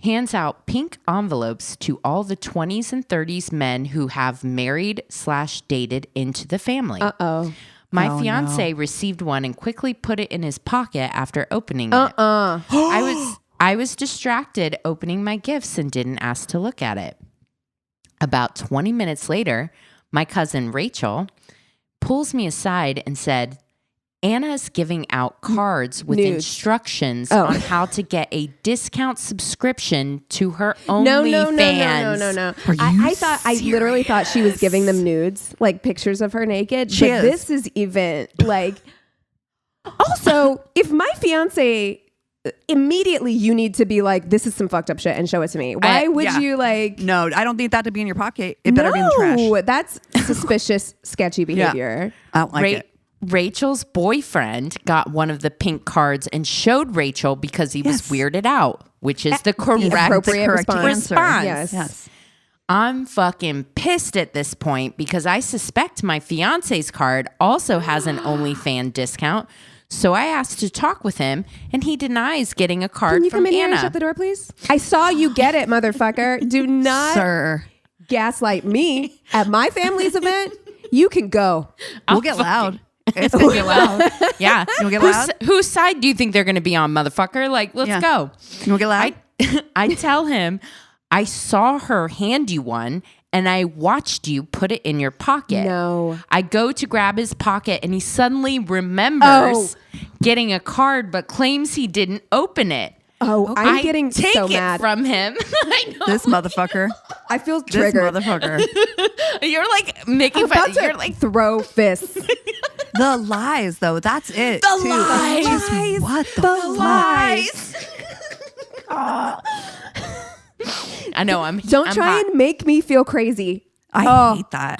hands out pink envelopes to all the 20s and 30s men who have married/dated into the family. Uh-oh. My fiance received one and quickly put it in his pocket after opening it. I was distracted opening my gifts and didn't ask to look at it. About 20 minutes later, My cousin Rachel pulls me aside and said, Anna's giving out cards with Nudes. instructions on how to get a discount subscription to her OnlyFans. No. I literally thought she was giving them nudes, like pictures of her naked. This is even like. Also, if my fiance immediately, you need to be like, this is some fucked up shit and show it to me. Why would you like? No, I don't need that to be in your pocket. It better be in the trash. No, that's suspicious, sketchy behavior. I don't like it. Rachel's boyfriend got one of the pink cards and showed Rachel because he was weirded out, which is the correct response. Yes. I'm fucking pissed at this point because I suspect my fiance's card also has an OnlyFans discount. So I asked to talk with him, and he denies getting a card Can you from come in Anna. here and shut the door, please? I saw you get it, motherfucker. Do not gaslight me at my family's event. You can go. We'll get loud. It's gonna get loud. Yeah. You'll get loud? Whose side do you think they're going to be on, motherfucker? Like, let's go. You'll get loud? I tell him, I saw her hand you one and I watched you put it in your pocket. No. I go to grab his pocket and he suddenly remembers getting a card but claims he didn't open it. Oh, I'm getting take so it mad from him. I know. This motherfucker. I feel triggered. This motherfucker. You're like making fun. You're like throw fists. The lies, though. That's it. The lies. Just, what the lies. I know. I'm try and make me feel crazy. I hate that.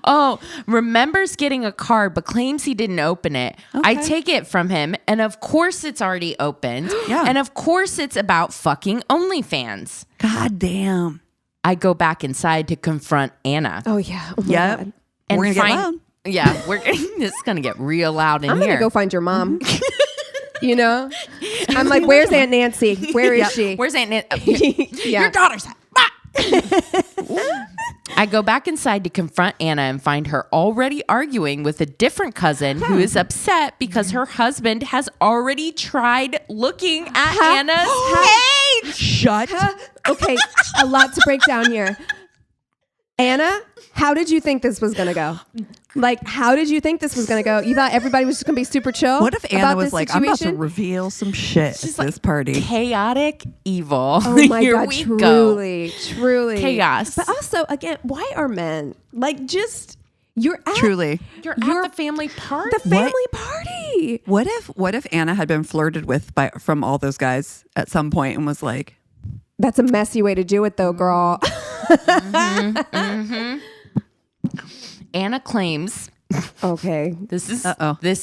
Oh, remembers getting a card but claims he didn't open it. Okay. I take it from him, and of course it's already opened. Yeah. And of course it's about fucking OnlyFans. God damn. I go back inside to confront Anna. Oh yeah. Oh, yep. God. And we're gonna get loud. Yeah, this is gonna get real loud in I'm here. gonna go find your mom. You know, I'm like, where's Aunt Nancy? Where is she? Where's Aunt Nancy? Your daughter's at. I go back inside to confront Anna and find her already arguing with a different cousin who is upset because her husband has already tried looking at Anna's page. Shut. Okay, a lot to break down here. Anna, how did you think this was going to go? Like, how did you think this was going to go? You thought everybody was just going to be super chill? What if Anna was like, I'm about to reveal some shit at this party? Chaotic evil. Oh my Here God, we truly. Chaos. But also, again, why are men like just... You're at the family party. The family party. What if Anna had been flirted with from all those guys at some point and was like, that's a messy way to do it though, girl. Anna claims. Okay. This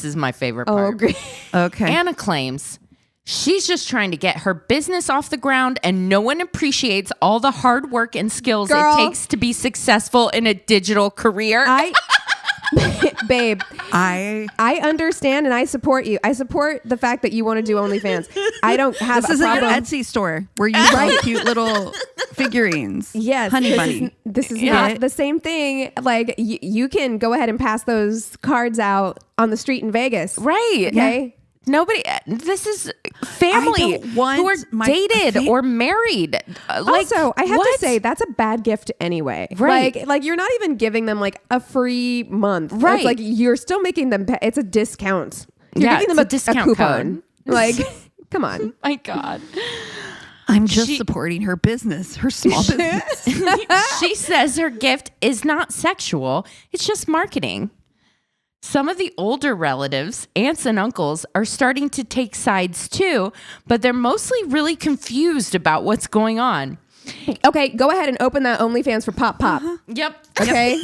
is my favorite part. Oh, great. Okay. Anna claims she's just trying to get her business off the ground and no one appreciates all the hard work and skills it takes to be successful in a digital career. Babe, I understand and I support you. I support the fact that you want to do OnlyFans. I don't have this a isn't problem. your Etsy store where you buy cute little figurines. Yes, Honey bunny. This is not the same thing. Like you can go ahead and pass those cards out on the street in Vegas. Right. Okay. Yeah. Nobody. This is family who are dated or married. Also, I have to say that's a bad gift anyway. Right. Like you're not even giving them like a free month. Right. It's like you're still making them. It's a discount. You're giving them a discount coupon. code. Like, come on. My God. I'm just supporting her business, her small business. She says her gift is not sexual. It's just marketing. Some of the older relatives, aunts and uncles, are starting to take sides too, but they're mostly really confused about what's going on. Okay, go ahead and open that OnlyFans for Pop Pop. Yep. Okay.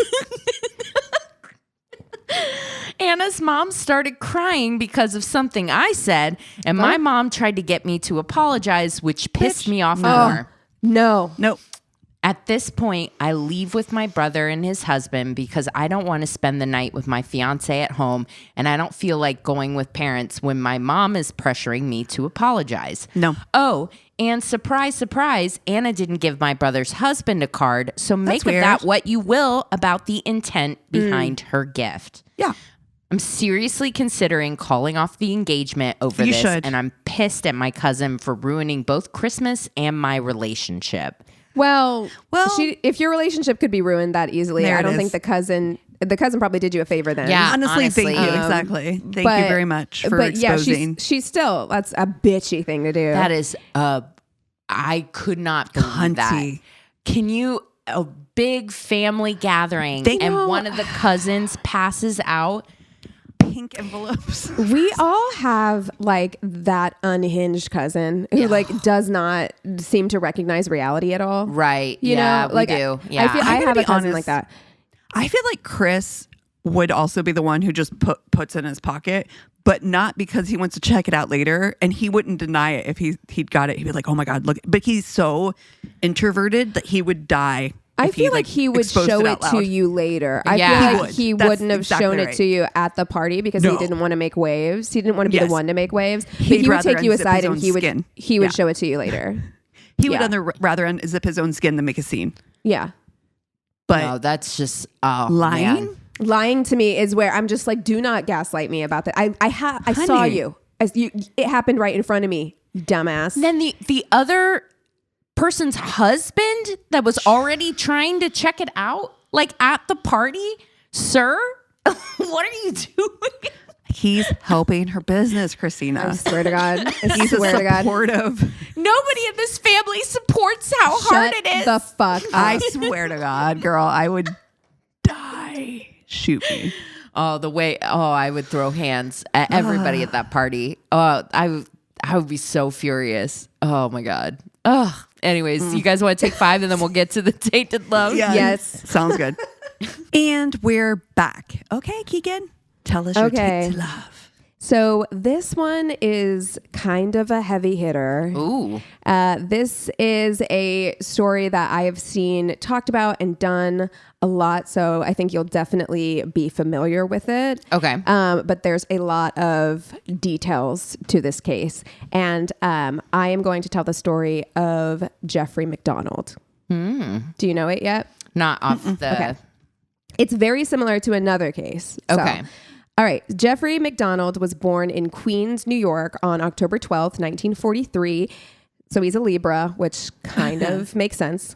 Anna's mom started crying because of something I said, and my mom tried to get me to apologize, which pissed me off more. No. At this point, I leave with my brother and his husband because I don't want to spend the night with my fiance at home, and I don't feel like going with parents when my mom is pressuring me to apologize. No. Oh, and surprise, surprise, Anna didn't give my brother's husband a card, so make of that what you will about the intent behind her gift. Yeah. I'm seriously considering calling off the engagement over this, and I'm pissed at my cousin for ruining both Christmas and my relationship. Well, Well, if your relationship could be ruined that easily, There I it don't is. think the cousin probably did you a favor then. Yeah. honestly, thank you. honestly. Exactly. Thank you very much for exposing. she's still, that's a bitchy thing to do. That is, I could not believe that. Cunty. Can you, a big family gathering and one of the cousins passes out? Pink envelopes. We all have like that unhinged cousin who like does not seem to recognize reality at all. Right. You know, we like do. I Yeah. feel I gotta have be a cousin honest. like that. I feel like Chris would also be the one who just puts it in his pocket, but not because he wants to check it out later. And he wouldn't deny it if he'd got it. He'd be like, "Oh my God, look!" But he's so introverted that he would die. I if feel like he would exposed show it out to loud. you later. Yeah. I He feel like would. he That's wouldn't have exactly shown it right. to you at the party because he No. didn't want to make waves. He didn't want to be Yes. the one to make waves. But He'd he would rather take you unzip his aside and own he would skin. he would Yeah. show it to you later. He would Yeah. rather unzip his own skin than make a scene. Yeah. But No, that's just lying. man. Lying to me is where I'm just like, do not gaslight me about that. I saw Honey. you. It happened right in front of me, dumbass. Then the other person's husband that was already trying to check it out, like at the party, sir, what are you doing? He's helping her business, I Christina. swear to God. I He's swear to God. supportive. Nobody in this family supports how hard Shut it is. the fuck up. I swear to God, girl, I would die. Shoot me. I would throw hands at everybody at that party. I would be so furious. Oh my God. Anyways, you guys want to take 5 and then we'll get to the Tainted Love? Yeah. Yes. Sounds good. And we're back. Okay, Keegan, tell us your Okay. Tainted Love. So this one is kind of a heavy hitter. Ooh. This is a story that I have seen talked about and done a lot. So I think you'll definitely be familiar with it. Okay. But there's a lot of details to this case. And I am going to tell the story of Jeffrey MacDonald. Do you know it yet? Not off the... Okay. It's very similar to another case. So, Okay. all right. Jeffrey MacDonald was born in Queens, New York on October 12th, 1943. So he's a Libra, which kind of makes sense.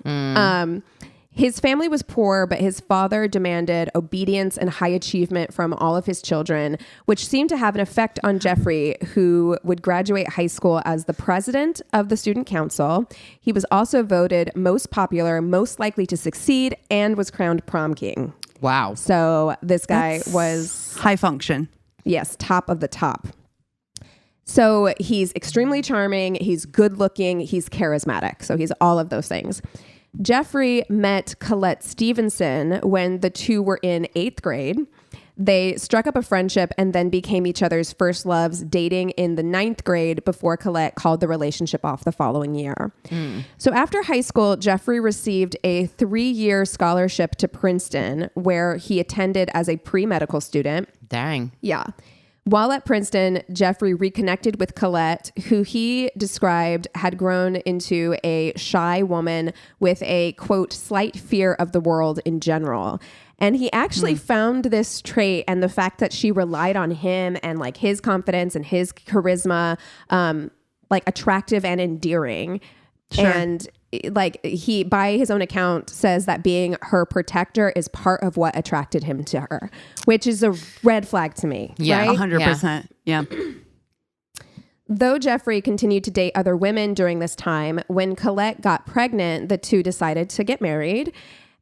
His family was poor, but his father demanded obedience and high achievement from all of his children, which seemed to have an effect on Jeffrey, who would graduate high school as the president of the student council. He was also voted most popular, most likely to succeed, and was crowned prom king. Wow. So this guy That's was, high function. yes, top of the top. So he's extremely charming. He's good looking. He's charismatic. So he's all of those things. Jeffrey met Colette Stevenson when the two were in 8th grade. They struck up a friendship and then became each other's first loves, dating in the 9th grade before Colette called the relationship off the following year. So after high school, Jeffrey received a 3-year scholarship to Princeton, where he attended as a pre-medical student. Dang. Yeah. While at Princeton, Jeffrey reconnected with Colette, who he described had grown into a shy woman with a, quote, slight fear of the world in general. And he actually found this trait and the fact that she relied on him and like his confidence and his charisma, like attractive and endearing. Sure. And like he, by his own account, says that being her protector is part of what attracted him to her, which is a red flag to me. Yeah. Right? 100%. Yeah. Though Jeffrey continued to date other women during this time, when Colette got pregnant, the two decided to get married.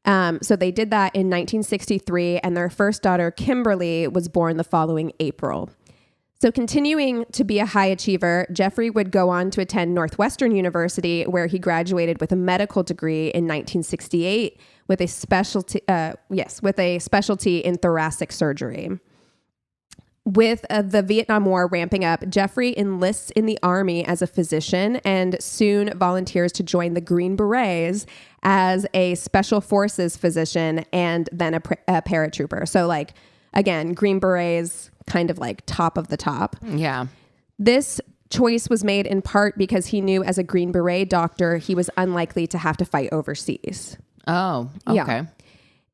So they did that in 1963, and their first daughter, Kimberly, was born the following April. So continuing to be a high achiever, Jeffrey would go on to attend Northwestern University, where he graduated with a medical degree in 1968 with a specialty in thoracic surgery. With the Vietnam War ramping up, Jeffrey enlists in the Army as a physician and soon volunteers to join the Green Berets as a special forces physician and then a paratrooper. So like, again, Green Berets, kind of like top of the top. Yeah. This choice was made in part because he knew as a Green Beret doctor, he was unlikely to have to fight overseas. Oh, okay. Yeah.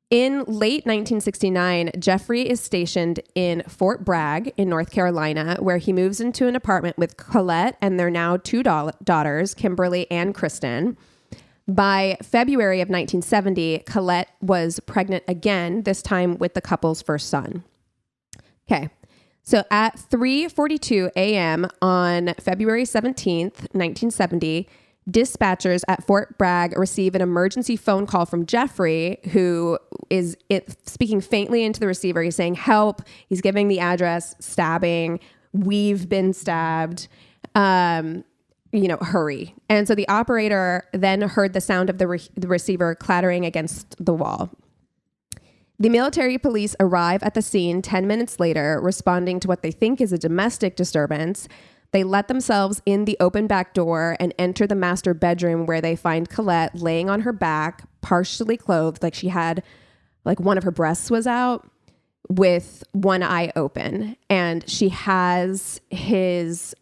In late 1969, Jeffrey is stationed in Fort Bragg in North Carolina, where he moves into an apartment with Colette and their now 2 daughters, Kimberly and Kristen. By February of 1970, Colette was pregnant again, this time with the couple's first son. Okay. So at 3:42 a.m. on February 17th, 1970, dispatchers at Fort Bragg receive an emergency phone call from Jeffrey, who is speaking faintly into the receiver. He's saying, help. He's giving the address, stabbing. We've been stabbed. Hurry. And so the operator then heard the sound of the receiver clattering against the wall. The military police arrive at the scene 10 minutes later, responding to what they think is a domestic disturbance. They let themselves in the open back door and enter the master bedroom, where they find Colette laying on her back, partially clothed, like she had, like one of her breasts was out, with one eye open. And she has his,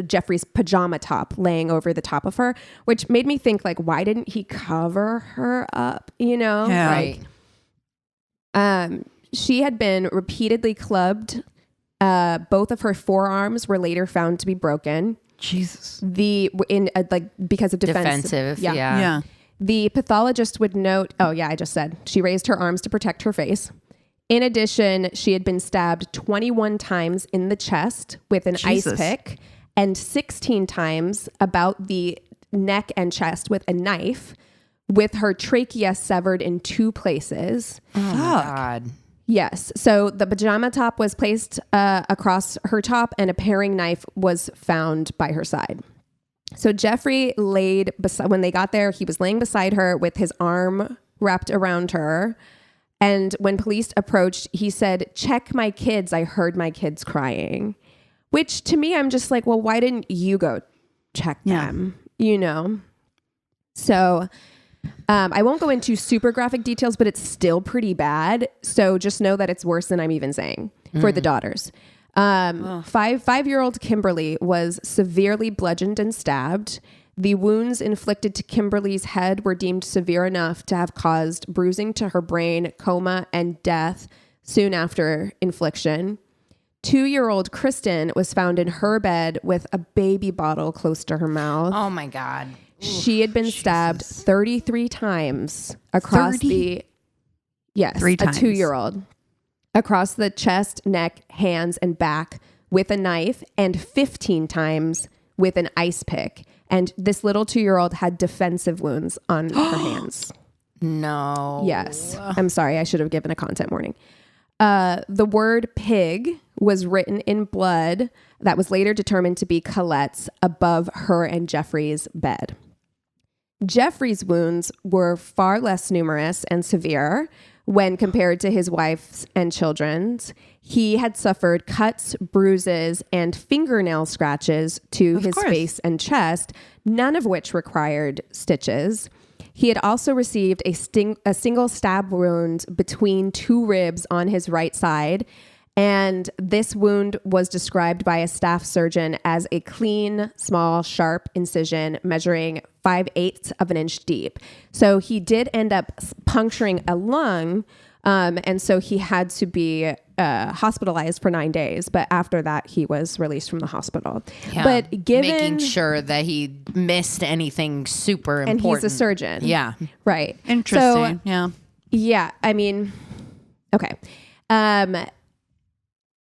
Jeffrey's pajama top laying over the top of her, which made me think, like, why didn't he cover her up? Yeah. Right. She had been repeatedly clubbed. Both of her forearms were later found to be broken. Jesus. Because of Defensive. Yeah. Yeah. The pathologist would note, I just said, she raised her arms to protect her face. In addition, she had been stabbed 21 times in the chest with an ice pick, and 16 times about the neck and chest with a knife, with her trachea severed in 2 places. Oh my God. Yes. So the pajama top was placed across her top, and a paring knife was found by her side. So Jeffrey when they got there, he was laying beside her with his arm wrapped around her. And when police approached, he said, check my kids. I heard my kids crying. Which to me, I'm just like, well, why didn't you go check them? So I won't go into super graphic details, but it's still pretty bad. So just know that it's worse than I'm even saying for the daughters. 5-year-old Kimberly was severely bludgeoned and stabbed. The wounds inflicted to Kimberly's head were deemed severe enough to have caused bruising to her brain, coma, and death soon after infliction. 2-year-old Kristen was found in her bed with a baby bottle close to her mouth. Oh my God. She had been stabbed 33 times across 3 times. A 2-year-old across the chest, neck, hands, and back with a knife, and 15 times with an ice pick. And this little 2-year-old had defensive wounds on her hands. No. Yes. I'm sorry. I should have given a content warning. The word pig was written in blood that was later determined to be Colette's above her and Jeffrey's bed. Jeffrey's wounds were far less numerous and severe when compared to his wife's and children's. He had suffered cuts, bruises, and fingernail scratches to his face and chest, none of which required stitches. He had also received a single stab wound between 2 ribs on his right side. And this wound was described by a staff surgeon as a clean, small, sharp incision measuring 5/8 of an inch deep. So he did end up puncturing a lung. And so he had to be hospitalized for 9 days. But after that, he was released from the hospital. Yeah, but making sure that he missed anything super important. And he's a surgeon. Yeah. Right. Interesting. So, yeah. I mean, okay.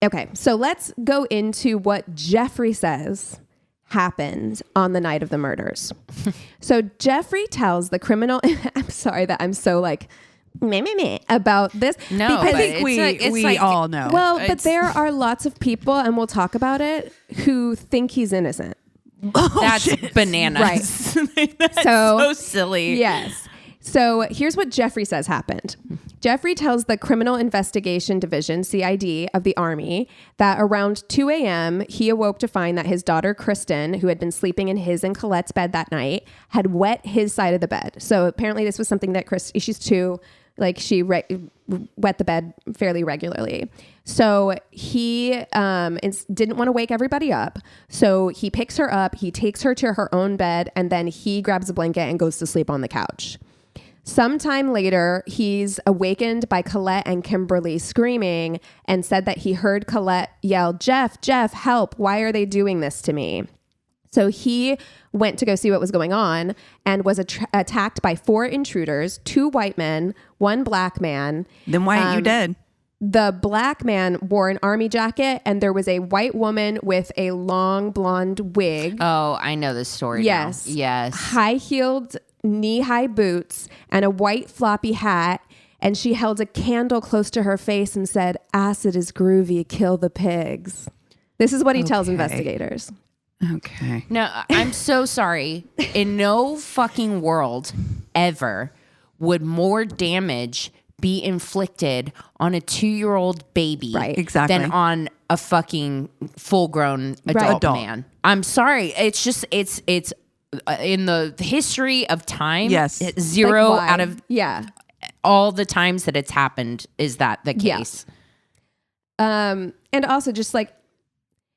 Okay. So let's go into what Jeffrey says happened on the night of the murders. So Jeffrey tells the criminal, I'm sorry that I'm so like, meh about this. No, because I think we all know. Well, but there are lots of people, and we'll talk about it, who think he's innocent. That's bananas. Right. That's so silly. Yes. So here's what Jeffrey says happened. Jeffrey tells the Criminal Investigation Division, CID, of the Army that around 2 a.m., he awoke to find that his daughter, Kristen, who had been sleeping in his and Colette's bed that night, had wet his side of the bed. So apparently this was something that she's 2, like she wet the bed fairly regularly. So he didn't want to wake everybody up. So he picks her up, he takes her to her own bed, and then he grabs a blanket and goes to sleep on the couch. Sometime later, he's awakened by Colette and Kimberly screaming and said that he heard Colette yell, Jeff, help. Why are they doing this to me? So he went to go see what was going on and was attacked by 4 intruders, 2 white men, 1 black man. Then why aren't you dead? The black man wore an army jacket, and there was a white woman with a long blonde wig. Oh, I know this story. Yes. Now. Yes. High-heeled, knee-high boots, and a white floppy hat. And she held a candle close to her face and said, "Acid is groovy, kill the pigs." This is what he tells investigators. Okay. No, I'm so sorry. In no fucking world ever would more damage be inflicted on a 2-year-old baby Exactly. than on a fucking full-grown adult man. I'm sorry. It's just, it's in the history of time. Yes. 0 out of all the times that it's happened is that the case. And also just like,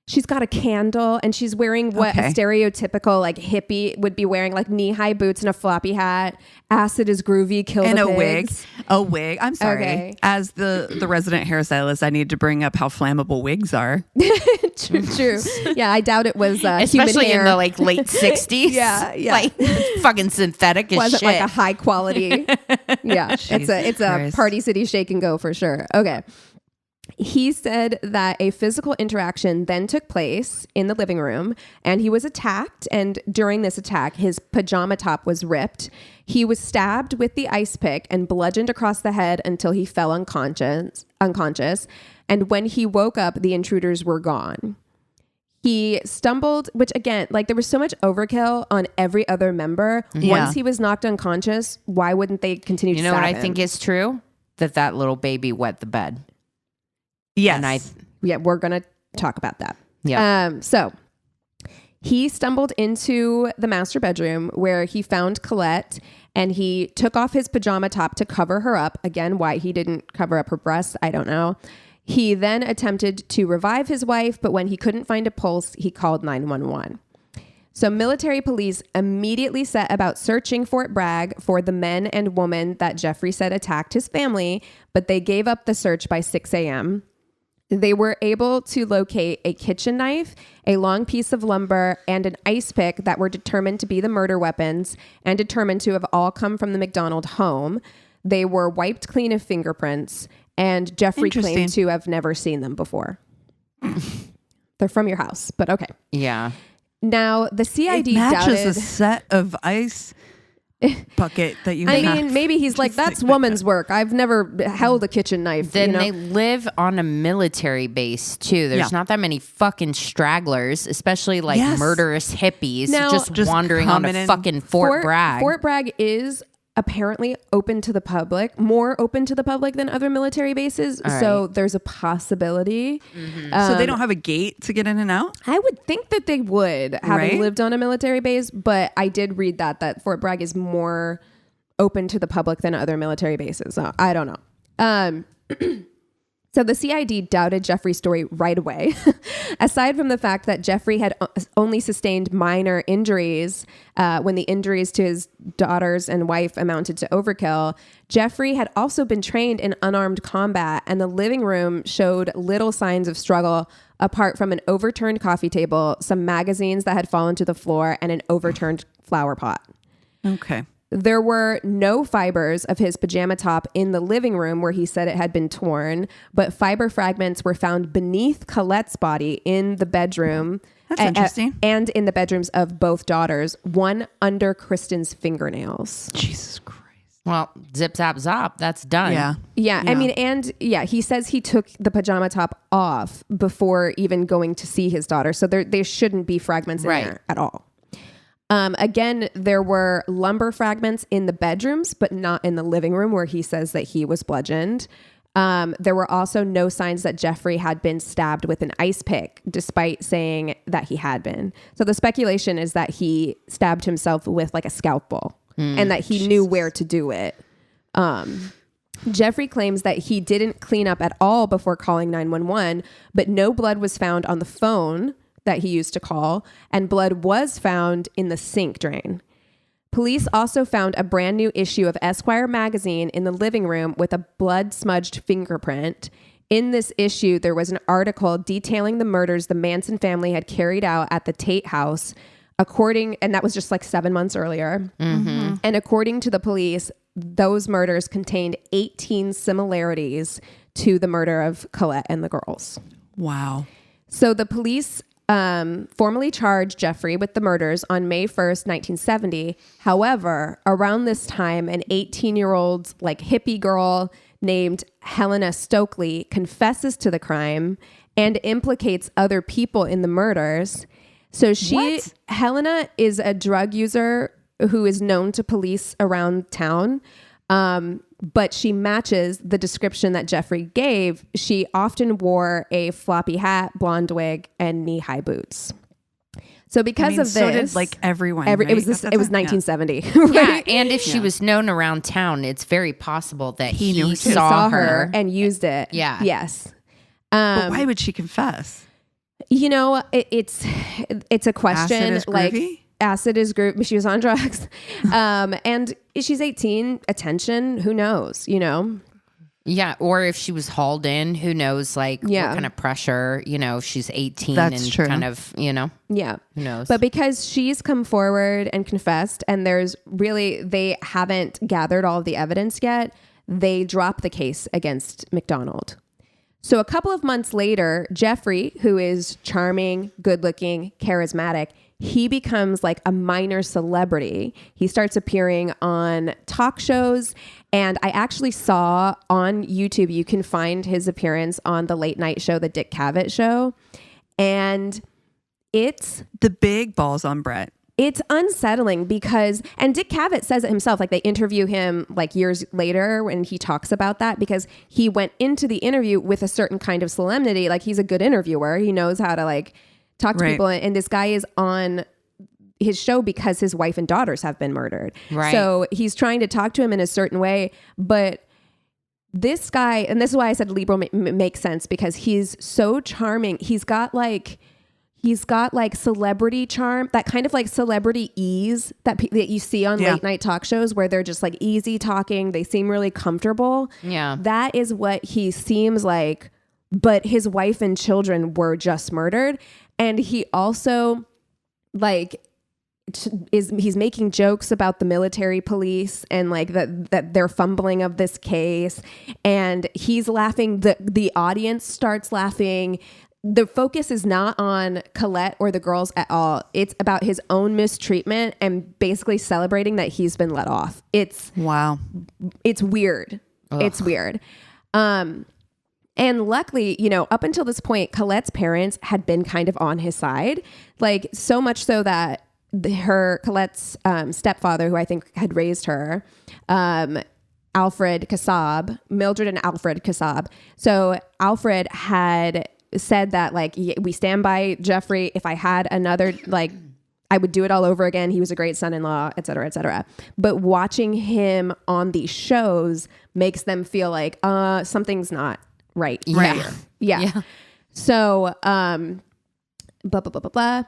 she's got a candle and she's wearing what a stereotypical like hippie would be wearing, like knee-high boots and a floppy hat. Acid is groovy, kill the pigs. A wig. I'm sorry. Okay. As the resident hairstylist, I need to bring up how flammable wigs are. True. Yeah, I doubt it was especially human hair. in the like late 60s. Yeah. Like fucking synthetic as wasn't shit. like a high quality. Yeah, it's a Party City shake and go for sure. Okay. He said that a physical interaction then took place in the living room and he was attacked. And during this attack, his pajama top was ripped. He was stabbed with the ice pick and bludgeoned across the head until he fell unconscious. And when he woke up, the intruders were gone. He stumbled, which again, like there was so much overkill on every other member. Yeah. Once he was knocked unconscious, why wouldn't they continue to stab him? You know what I think is true? That little baby wet the bed. Yes. And we're going to talk about that. Yeah. So he stumbled into the master bedroom where he found Colette and he took off his pajama top to cover her up. Again, why he didn't cover up her breasts, I don't know. He then attempted to revive his wife, but when he couldn't find a pulse, he called 911. So military police immediately set about searching Fort Bragg for the men and woman that Jeffrey said attacked his family, but they gave up the search by 6 a.m. They were able to locate a kitchen knife, a long piece of lumber, and an ice pick that were determined to be the murder weapons and determined to have all come from the MacDonald home. They were wiped clean of fingerprints, and Jeffrey claimed to have never seen them before. They're from your house, but okay. Yeah. Now, the CID it matches doubted... a set of ice bucket that you I have. mean, maybe he's like, that's woman's work. I've never held a kitchen knife. Then you know? they live on a military base too. There's not that many fucking stragglers, especially like murderous hippies Now, just wandering on a fucking Fort Bragg. Fort Bragg is apparently open to the public, more open to the public than other military bases. All so right. there's a possibility. So they don't have a gate to get in and out? I would think that they would, having lived on a military base, but I did read that Fort Bragg is more open to the public than other military bases. So I don't know. So the CID doubted Jeffrey's story right away. Aside from the fact that Jeffrey had only sustained minor injuries when the injuries to his daughters and wife amounted to overkill, Jeffrey had also been trained in unarmed combat, and the living room showed little signs of struggle apart from an overturned coffee table, some magazines that had fallen to the floor, and an overturned flower pot. Okay. There were no fibers of his pajama top in the living room where he said it had been torn, but fiber fragments were found beneath Colette's body in the bedroom. That's interesting. And in the bedrooms of both daughters, one under Kristen's fingernails. Jesus Christ. Well, zip, zap, zop. That's done. Yeah. I mean, he says he took the pajama top off before even going to see his daughter. So there shouldn't be fragments in there at all. Again, there were lumber fragments in the bedrooms, but not in the living room where he says that he was bludgeoned. There were also no signs that Jeffrey had been stabbed with an ice pick, despite saying that he had been. So the speculation is that he stabbed himself with like a scalpel and that he knew where to do it. Jeffrey claims that he didn't clean up at all before calling 911, but no blood was found on the phone that he used to call, and blood was found in the sink drain. Police also found a brand new issue of Esquire magazine in the living room with a blood-smudged fingerprint. In this issue, there was an article detailing the murders the Manson family had carried out at the Tate house. and that was just like 7 months earlier. Mm-hmm. And according to the police, those murders contained 18 similarities to the murder of Colette and the girls. Wow. So the police formally charged Jeffrey with the murders on May 1st, 1970. However, around this time, an 18-year-old like hippie girl named Helena Stokely confesses to the crime and implicates other people in the murders. So Helena is a drug user who is known to police around town. But she matches the description that Jeffrey gave. She often wore a floppy hat, blonde wig, and knee-high boots. So because of this, so did like everyone. Right? It was 1970. Yeah, Right? and if she was known around town, it's very possible that he Saw saw her. and used it. Yeah. Yes. But why would she confess? You know, it's a question. Acid is groovy? Acid is groovy. She was on drugs, and she's 18. Attention. Who knows? You know. Yeah, or if she was hauled in, who knows, like, what kind of pressure, she's 18. That's and true. kind of, Yeah. Who knows? But because she's come forward and confessed, and they haven't gathered all of the evidence yet, they drop the case against MacDonald. So a couple of months later, Jeffrey, who is charming, good-looking, charismatic, he becomes like a minor celebrity. He starts appearing on talk shows. And I actually saw on YouTube, you can find his appearance on the late night show, the Dick Cavett show. And it's the big balls on Brett. It's unsettling because, and Dick Cavett says it himself, like they interview him like years later when he talks about that, because he went into the interview with a certain kind of solemnity. Like he's a good interviewer. He knows how to like talk to people. And this guy is on his show because his wife and daughters have been murdered. Right. So he's trying to talk to him in a certain way, but this guy, and this is why I said Libra makes sense, because he's so charming. He's got like celebrity charm, that kind of like celebrity ease that you see on late night talk shows where they're just like easy talking. They seem really comfortable. Yeah. That is what he seems like, but his wife and children were just murdered. And he also like he's making jokes about the military police and like that they're fumbling of this case, and he's laughing. The audience starts laughing. The focus is not on Colette or the girls at all. It's about his own mistreatment and basically celebrating that he's been let off. It's weird. Ugh. It's weird. And luckily, up until this point, Colette's parents had been kind of on his side, like so much so that Colette's stepfather, who I think had raised her, Alfred Kassab, Mildred and Alfred Kassab. So Alfred had said that like, we stand by Jeffrey. If I had another, like, I would do it all over again. He was a great son-in-law, et cetera, et cetera. But watching him on these shows makes them feel like something's not right. Yeah. Here. Yeah. So blah blah blah blah blah.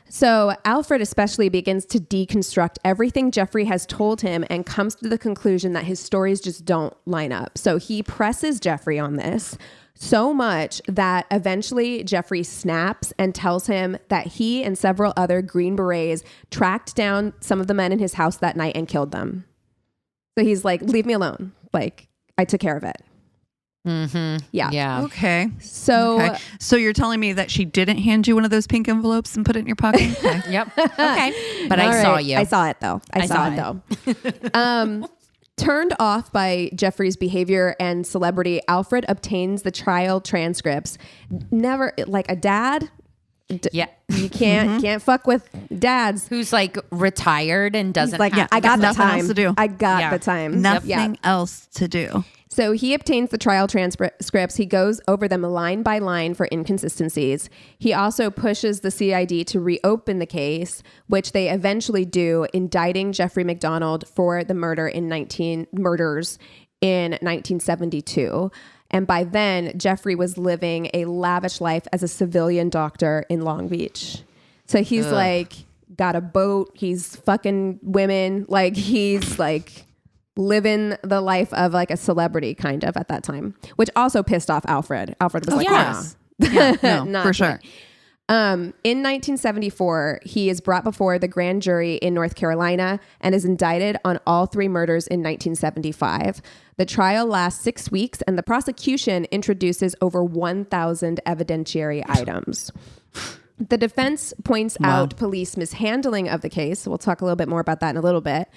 So Alfred especially begins to deconstruct everything Jeffrey has told him and comes to the conclusion that his stories just don't line up. So he presses Jeffrey on this so much that eventually Jeffrey snaps and tells him that he and several other Green Berets tracked down some of the men in his house that night and killed them. So he's like, leave me alone. Like, I took care of it. Mm-hmm. Yeah. Yeah. Okay. So you're telling me that she didn't hand you one of those pink envelopes and put it in your pocket? Okay. Yep. Okay. But I saw you. I saw it though. I saw it though. Turned off by Jeffrey's behavior and celebrity, Alfred obtains the trial transcripts. Never like a dad. Yeah. You can't fuck with dads. Who's like retired and doesn't like, have I got the nothing time else to do. I got the time. Nothing else to do. So he obtains the trial transcripts. He goes over them line by line for inconsistencies. He also pushes the CID to reopen the case, which they eventually do, indicting Jeffrey MacDonald for the murders in 1972. And by then, Jeffrey was living a lavish life as a civilian doctor in Long Beach. So he's like got a boat. He's fucking women. Like he's like living the life of like a celebrity kind of at that time, which also pissed off Alfred. Alfred was like, yeah, no, not for sure. In 1974, he is brought before the grand jury in North Carolina and is indicted on all 3 murders in 1975. The trial lasts 6 weeks, and the prosecution introduces over 1,000 evidentiary items. The defense points out police mishandling of the case. We'll talk a little bit more about that in a little bit.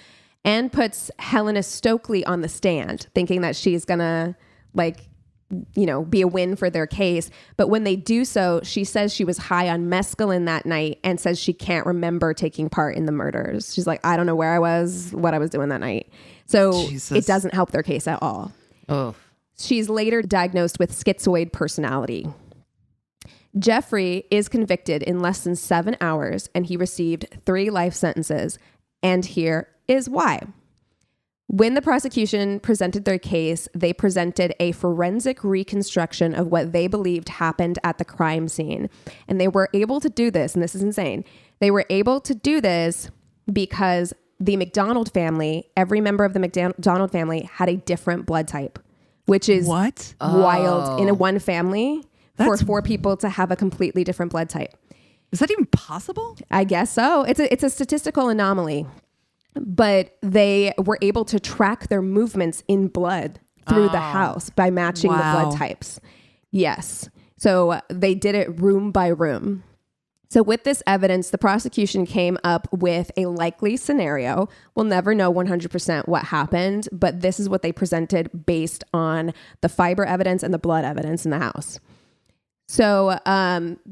And puts Helena Stokely on the stand, thinking that she's going to, be a win for their case. But when they do so, she says she was high on mescaline that night and says she can't remember taking part in the murders. She's like, I don't know where I was, what I was doing that night. So it doesn't help their case at all. Oh. She's later diagnosed with schizoid personality. Jeffrey is convicted in less than 7 hours, and he received 3 life sentences. And here is why. When the prosecution presented their case, they presented a forensic reconstruction of what they believed happened at the crime scene. And they were able to do this, and this is insane. They were able to do this because the MacDonald family, every member of the MacDonald family had a different blood type, which is wild in one family for 4 people to have a completely different blood type. Is that even possible? I guess so. It's a statistical anomaly. But they were able to track their movements in blood through the house by matching the blood types. Yes. So they did it room by room. So with this evidence, the prosecution came up with a likely scenario. We'll never know 100% what happened, but this is what they presented based on the fiber evidence and the blood evidence in the house. So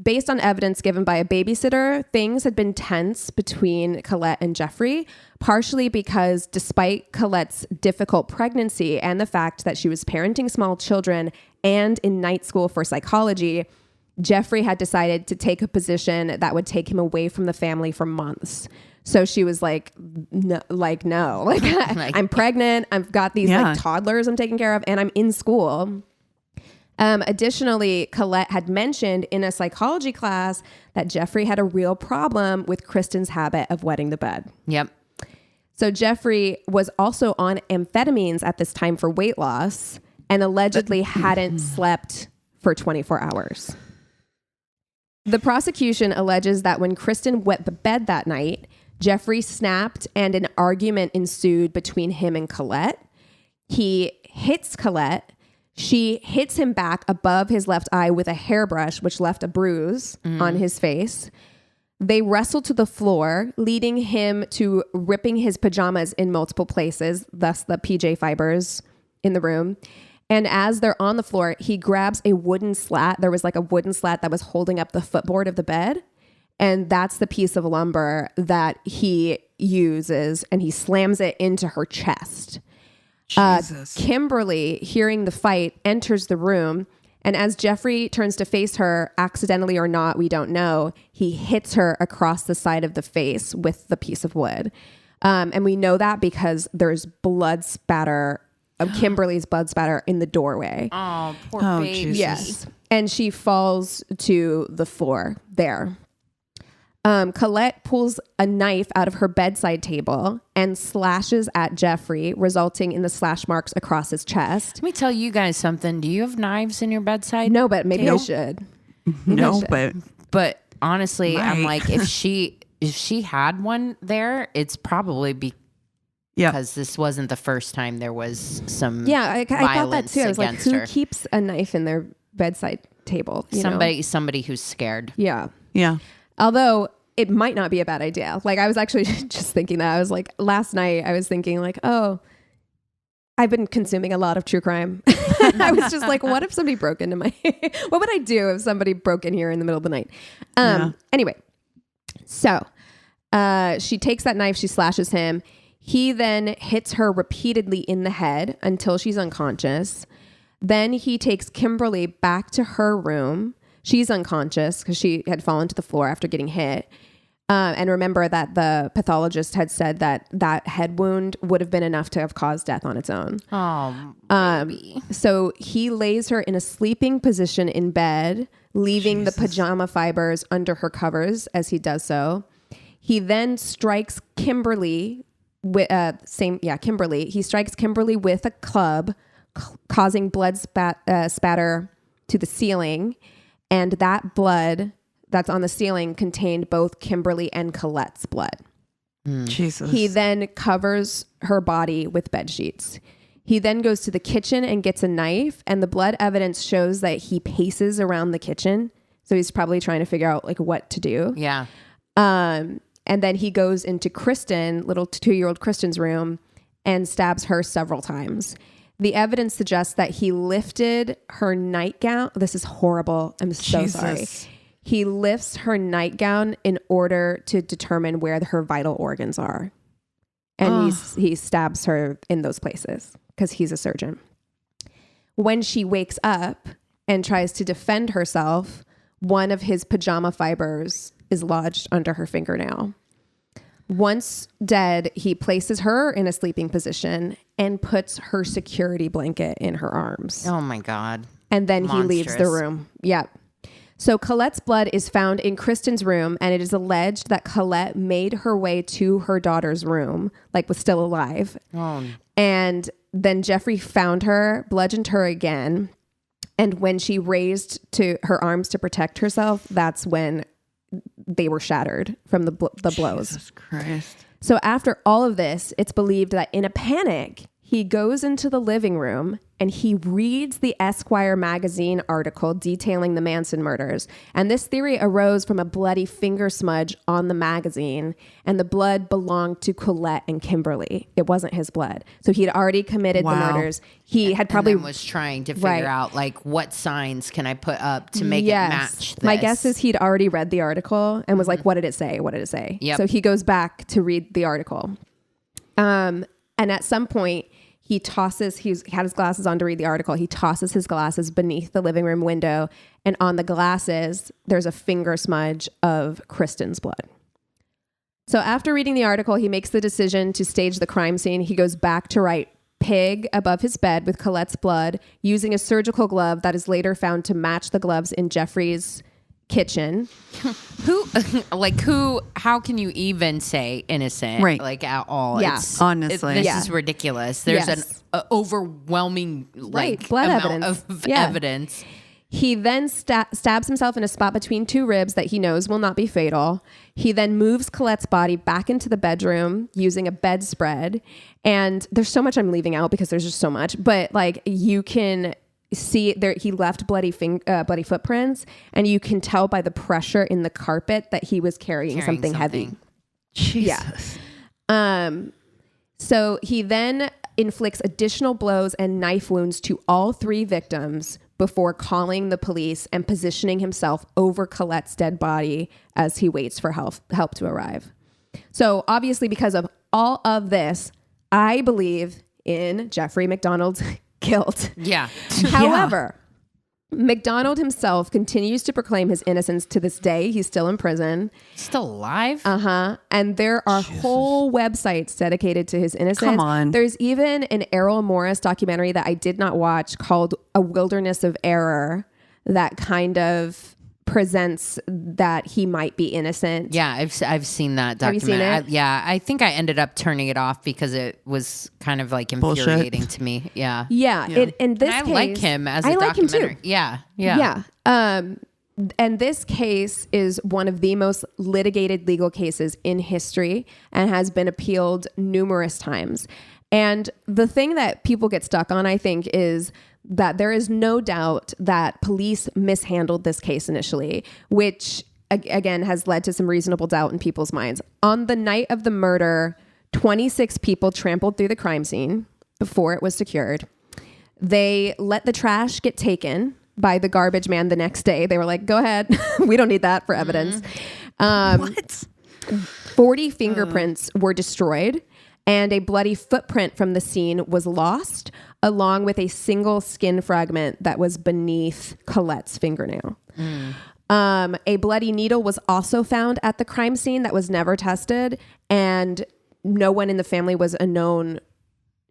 based on evidence given by a babysitter, things had been tense between Colette and Jeffrey, partially because despite Colette's difficult pregnancy and the fact that she was parenting small children and in night school for psychology, Jeffrey had decided to take a position that would take him away from the family for months. So she was like, no, I'm pregnant. I've got these toddlers I'm taking care of, and I'm in school. Additionally, Colette had mentioned in a psychology class that Jeffrey had a real problem with Kristen's habit of wetting the bed. Yep. So Jeffrey was also on amphetamines at this time for weight loss and allegedly hadn't slept for 24 hours. The prosecution alleges that when Kristen wet the bed that night, Jeffrey snapped and an argument ensued between him and Colette. He hits Colette. She hits him back above his left eye with a hairbrush, which left a bruise on his face. They wrestle to the floor, leading him to ripping his pajamas in multiple places, thus the PJ fibers in the room. And as they're on the floor, he grabs a wooden slat. There was like a wooden slat that was holding up the footboard of the bed. And that's the piece of lumber that he uses, and he slams it into her chest. Kimberly, hearing the fight, enters the room. And as Jeffrey turns to face her, accidentally or not, we don't know, he hits her across the side of the face with the piece of wood. And we know that because there's blood spatter of Kimberly's blood spatter in the doorway. Oh, poor baby. Jesus. Yes. And she falls to the floor there. Colette pulls a knife out of her bedside table and slashes at Jeffrey, resulting in the slash marks across his chest. Let me tell you guys something. Do you have knives in your bedside? No, but maybe I should. But honestly, I'm like, if she had one there, it's probably because this wasn't the first time there was some I thought that too. I was like, who her. keeps a knife in their bedside table? Somebody who's scared. Yeah. Yeah. Although it might not be a bad idea. Like I was actually just thinking that. I was like, last night I was thinking like, oh, I've been consuming a lot of true crime. I was just like, what if somebody broke into my, what would I do if somebody broke in here in the middle of the night? Anyway, so she takes that knife, she slashes him. He then hits her repeatedly in the head until she's unconscious. Then he takes Kimberly back to her room. She's unconscious because she had fallen to the floor after getting hit. And remember that the pathologist had said that head wound would have been enough to have caused death on its own. Oh, baby. So he lays her in a sleeping position in bed, leaving the pajama fibers under her covers as he does so. He then strikes Kimberly with Kimberly. He strikes Kimberly with a club, causing blood spatter to the ceiling. And that blood that's on the ceiling contained both Kimberly and Colette's blood. Jesus. He then covers her body with bed sheets. He then goes to the kitchen and gets a knife, and the blood evidence shows that he paces around the kitchen. So he's probably trying to figure out like what to do. Yeah. And then he goes into Kristen, little 2-year-old Kristen's room, and stabs her several times. The evidence suggests that he lifted her nightgown. This is horrible. I'm so sorry. He lifts her nightgown in order to determine where her vital organs are. And he stabs her in those places because he's a surgeon. When she wakes up and tries to defend herself, one of his pajama fibers is lodged under her fingernail. Once dead, he places her in a sleeping position and puts her security blanket in her arms. Oh my God. And then he leaves the room. Yep. So Colette's blood is found in Kristen's room, and it is alleged that Colette made her way to her daughter's room, like was still alive. Oh. And then Jeffrey found her, bludgeoned her again. And when she raised to her arms to protect herself, that's when they were shattered from the blows. Jesus Christ. So after all of this, it's believed that in a panic, he goes into the living room and he reads the Esquire magazine article detailing the Manson murders. And this theory arose from a bloody finger smudge on the magazine, and the blood belonged to Colette and Kimberly. It wasn't his blood. So he had already committed the murders. He had probably was trying to figure out like what signs can I put up to make it match this. My guess is he'd already read the article and was like, what did it say? What did it say? Yep. So he goes back to read the article. And at some point, he had his glasses on to read the article. He tosses his glasses beneath the living room window, and on the glasses, there's a finger smudge of Kristen's blood. So after reading the article, he makes the decision to stage the crime scene. He goes back to write pig above his bed with Colette's blood using a surgical glove that is later found to match the gloves in Jeffrey's kitchen. How can you even say innocent? Right. Like at all? Yeah. Honestly. This is ridiculous. There's an overwhelming blood amount evidence. of evidence. He then stabs himself in a spot between 2 ribs that he knows will not be fatal. He then moves Colette's body back into the bedroom using a bedspread. And there's so much I'm leaving out because there's just so much. But like you can see there, he left bloody footprints, and you can tell by the pressure in the carpet that he was carrying something heavy. Jesus. Yeah. So he then inflicts additional blows and knife wounds to all 3 victims before calling the police and positioning himself over Colette's dead body as he waits for help to arrive. So obviously, because of all of this, I believe in Jeffrey MacDonald's guilt. Yeah. However, MacDonald himself continues to proclaim his innocence to this day. He's still in prison. Still alive? And there are whole websites dedicated to his innocence. Come on. There's even an Errol Morris documentary that I did not watch called A Wilderness of Error that kind of presents that he might be innocent. Yeah, I've seen that documentary. Have you seen it? I think I ended up turning it off because it was kind of like infuriating to me. Yeah. Yeah. In this I case, like him as a I like documentary. him too. Yeah. And this case is one of the most litigated legal cases in history and has been appealed numerous times. And the thing that people get stuck on, I think, is that there is no doubt that police mishandled this case initially, which again has led to some reasonable doubt in people's minds. On the night of the murder, 26 people trampled through the crime scene before it was secured. They let the trash get taken by the garbage man the next day. They were like, go ahead. We don't need that for evidence. What? 40 fingerprints were destroyed, and a bloody footprint from the scene was lost, along with a single skin fragment that was beneath Colette's fingernail. A bloody needle was also found at the crime scene that was never tested, and no one in the family was a known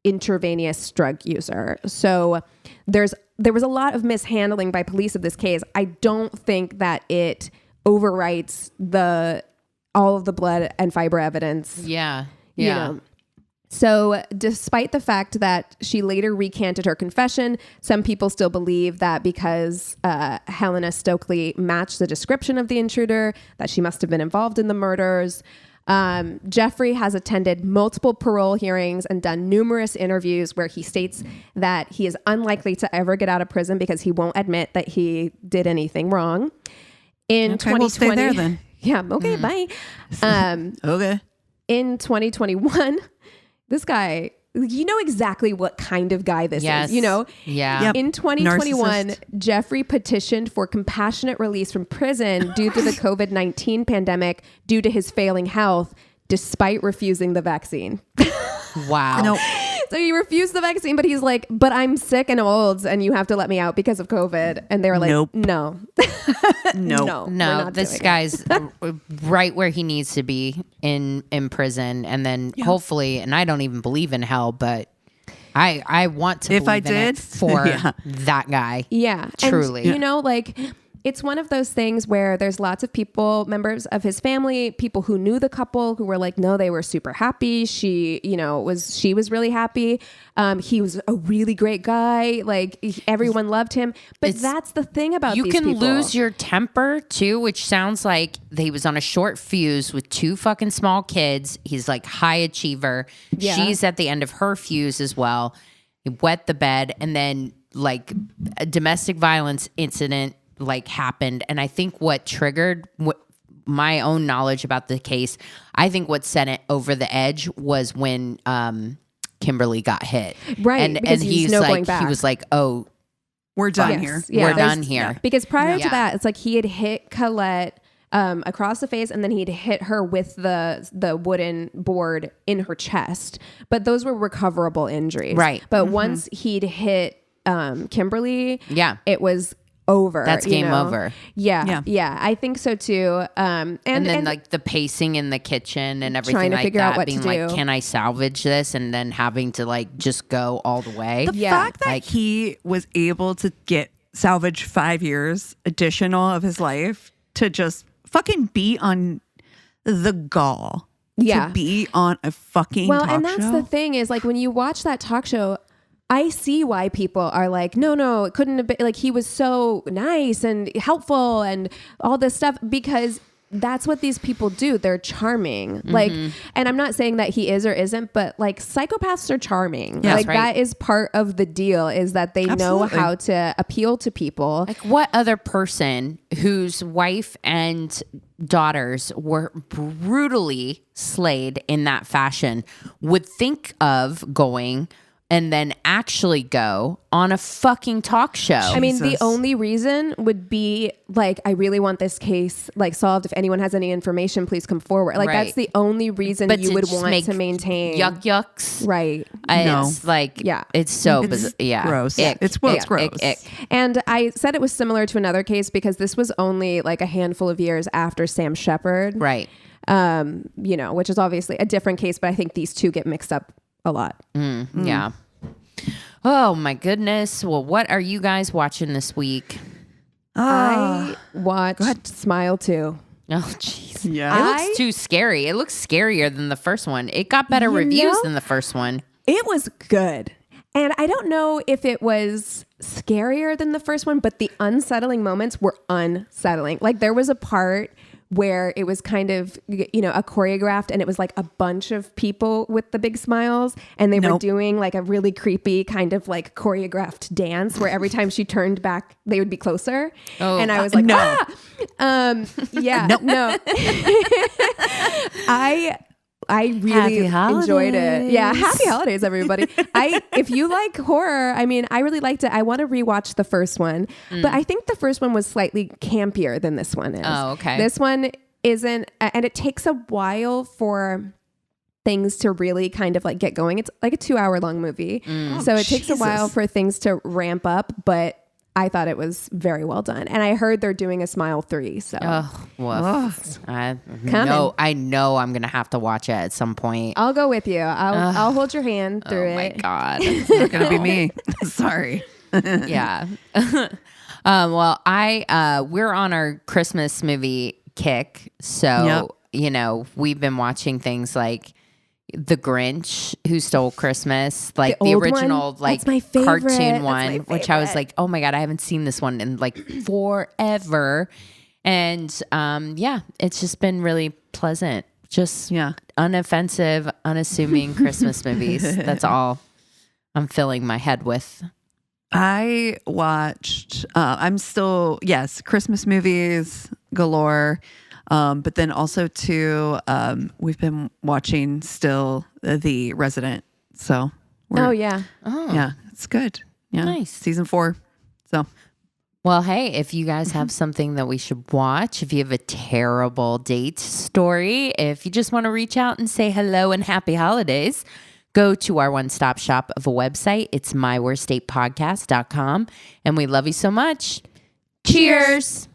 intravenous drug user. So there was a lot of mishandling by police of this case. I don't think that it overwrites all of the blood and fiber evidence. Yeah. You know. So despite the fact that she later recanted her confession, some people still believe that because Helena Stokely matched the description of the intruder, that she must have been involved in the murders. Jeffrey has attended multiple parole hearings and done numerous interviews where he states that he is unlikely to ever get out of prison because he won't admit that he did anything wrong. In 2020, we'll stay there then. Yeah. Okay. Bye. Okay. In 2021, this guy, you know exactly what kind of guy this is, you know? Yeah. Yep. In 2021, Narcissist. Jeffrey petitioned for compassionate release from prison due to the COVID-19 pandemic due to his failing health, despite refusing the vaccine. Wow. No. So he refused the vaccine, but he's like, but I'm sick and old and you have to let me out because of COVID. And they were like, Nope. no. No. we're No, not this doing it. guy's right where he needs to be in prison, and then hopefully, and I don't even believe in hell, but I want to If I believe in it did, for yeah. that guy. Yeah. Truly. And, you know, like it's one of those things where there's lots of people, members of his family, people who knew the couple who were like, no, they were super happy. She was really happy. He was a really great guy. Like everyone loved him. But that's the thing about You these can people. lose your temper too, which sounds like he was on a short fuse with 2 fucking small kids. He's like high achiever. Yeah. She's at the end of her fuse as well. He wet the bed, and then like a domestic violence incident like happened. And I think what triggered my own knowledge about the case, I think what sent it over the edge was when Kimberly got hit. Right, And because he's no like, going back. he was like, oh, We're done Yes, here. yeah. we're There's- done here. Because prior to Yeah. that, it's like he had hit Colette across the face, and then he'd hit her with the wooden board in her chest. But those were recoverable injuries. Right. But once he'd hit Kimberly, Yeah. it was over. That's you game know? over. Yeah. I think so too. And then like the pacing in the kitchen and everything Trying to like figure out that, what to being like, do. can I salvage this? And then having to like just go all the way. The Yeah. fact that Like- he was able to get salvage 5 years additional of his life to just fucking be on the gall. Yeah. To be on a fucking well, talk and that's show. the thing is like when you watch that talk show, I see why people are like, no, it couldn't have been, like he was so nice and helpful and all this stuff, because that's what these people do. They're charming. Like, and I'm not saying that he is or isn't, but like psychopaths are charming. Yeah, like that's right. that is part of the deal, is that they know Absolutely. how to appeal to people. Like what other person whose wife and daughters were brutally slayed in that fashion would think of going and then actually go on a fucking talk show? I mean, the Jesus. only reason would be like, I really want this case like solved. If anyone has any information, please come forward. Like Right. that's the only reason you to would just want make to maintain. yucks. Right. It's like, Yeah. it's so It's bizarre. Yeah. gross. Ick, It's gross. ick, gross. ick, ick. And I said it was similar to another case because this was only like a handful of years after Sam Shepard. Right. You know, which is obviously a different case, but I think these two get mixed up a lot. Yeah. Oh my goodness. Well, what are you guys watching this week? I watched Smile 2. Oh, jeez. Yeah. It looks too scary. It looks scarier than the first one. It got better reviews know? than the first one. It was good. And I don't know if it was scarier than the first one, but the unsettling moments were unsettling. Like there was a part where it was kind of, you know, a choreographed, and it was like a bunch of people with the big smiles, and they were doing like a really creepy kind of like choreographed dance where every time she turned back, they would be closer. Oh, and I was like, no. yeah, no. I really enjoyed it. Yeah. Happy holidays, everybody. If you like horror, I mean, I really liked it. I want to rewatch the first one, but I think the first one was slightly campier than this one is. Oh, okay. This one isn't, and it takes a while for things to really kind of like get going. It's like a 2-hour long movie. So it takes a while for things to ramp up, but I thought it was very well done. And I heard they're doing a Smile 3. So Oh, woof. I know I'm going to have to watch it at some point. I'll go with you. I'll hold your hand through Oh my it. God. It's not gonna be me. Sorry. Yeah. Well, we're on our Christmas movie kick. So, Yep. you know, we've been watching things like, The Grinch Who Stole Christmas, like the old original, one? like That's my favorite. cartoon That's one, my which I was favorite. like, oh my God, I haven't seen this one in like forever. And it's just been really pleasant. Just unoffensive, unassuming Christmas movies. That's all I'm filling my head with. I watched, Christmas movies galore. But then also too, we've been watching still The Resident. So yeah. yeah, it's good. Yeah. Nice. Season 4. So. Well, hey, if you guys have something that we should watch, if you have a terrible date story, if you just want to reach out and say hello and happy holidays, go to our one-stop shop of a website. It's myworstdatepodcast.com. And we love you so much. Cheers.